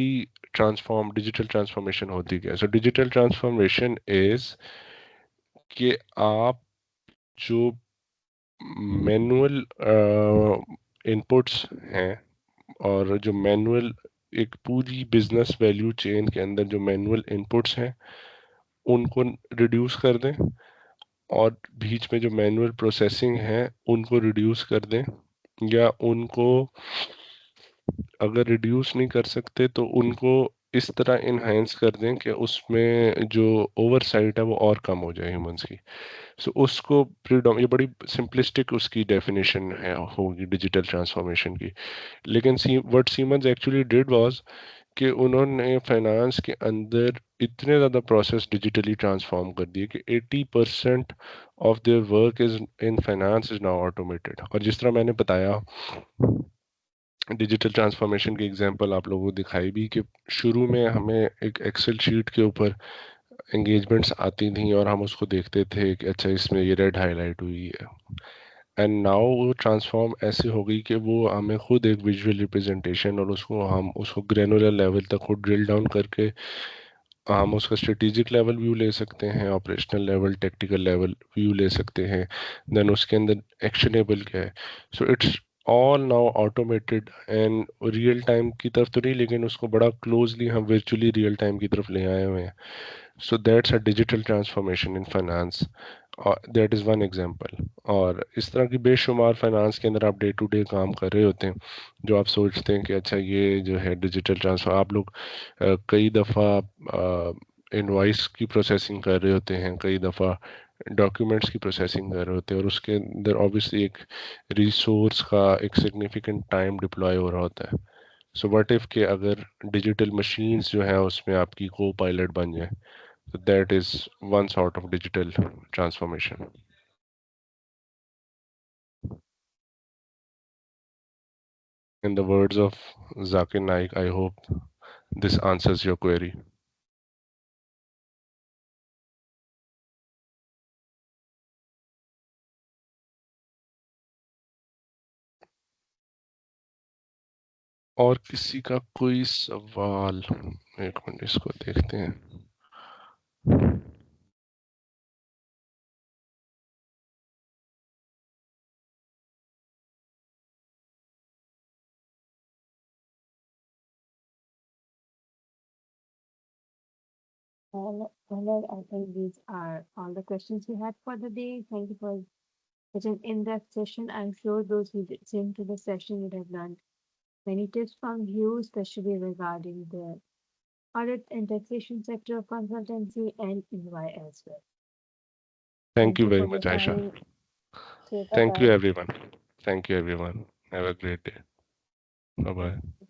ट्रांसफॉर्मेशन होती है। सो डिजिटल ट्रांसफॉर्मेशन इज कि आप जो मैनुअल इनपुट्स हैं, और जो मैनुअल एक पूरी बिजनेस वैल्यू चेन के अंदर जो मैनुअल इनपुट्स हैं उनको रिड्यूस कर दें, और बीच में जो मैनुअल प्रोसेसिंग है उनको रिड्यूस कर दें, या उनको अगर रिड्यूस नहीं कर सकते तो उनको इस तरह इन्हांस कर दें कि उसमें जो ओवरसाइट है वो और कम हो जाए ह्यूमंस की। सो उसको ये बड़ी सिंपलिस्टिक उसकी डेफिनेशन है होगी डिजिटल ट्रांसफॉर्मेशन की। लेकिन what Siemens actually did was कि उन्होंने फाइनेंस के अंदर इतने ज़्यादा प्रोसेस डिजिटली ट्रांसफॉर्म कर दिए कि 80% of their work is in finance is now automated. और जिस तरह मैंने बताया डिजिटल ट्रांसफॉर्मेशन की एग्जांपल आप लोगों को दिखाई भी कि शुरू में हमें एक एक्सेल शीट के ऊपर एंगेजमेंट्स आती थी और हम उसको देखते थे कि अच्छा इसमें ये रेड हाईलाइट हुई है। एंड नाउ वो ट्रांसफॉर्म ऐसे हो गई कि वो हमें खुद एक विजुअल रिप्रेजेंटेशन और उसको ग्रेनुलर लेवल तक खुद ड्रिल डाउन करके हम उसका स्ट्रेटेजिक लेवल व्यू ले सकते हैं, operational level, technical level view ले सकते हैं, देन उसके अंदर एक्शनेबल क्या है। So it's all now automated and real time की तरफ तो नहीं, लेकिन उसको बड़ा क्लोजली हम वर्चुअली रियल टाइम की तरफ ले आए हुए हैं। So that's a digital transformation in finance, that is one example. और इस तरह की बेशुमार फाइनेंस के अंदर आप डे टू डे काम कर रहे होते हैं जो आप सोचते हैं कि अच्छा ये जो है डिजिटल ट्रांसफर। आप लोग कई दफ़ा इनवॉइस की प्रोसेसिंग कर रहे होते हैं, कई दफ़ा डॉक्यूमेंट्स की प्रोसेसिंग कर रहे होते हैं, और उसके अंदर ऑब्वियसली एक रिसोर्स का एक सिग्निफिकेंट टाइम डिप्लॉय हो रहा होता है। सो व्हाट इफ के अगर डिजिटल मशीन्स जो है उसमें आपकी को पायलट बन जाए, so that is one sort of digital transformation. In the words of Zakir Naik, I hope this answers your query. और किसी का कोई सवाल? एक मिनट इसको देखते हैं। Well, I think these are all the questions we had for the day. Thank you for such an in-depth session. I'm sure those who listened to the session would have learned many tips from you, especially regarding the audit and taxation sector of consultancy and EY as well. Thank you You very for your much, Aisha. time. Okay, Thank you, bye-bye. everyone. Thank you, everyone. Have a great day. Bye bye.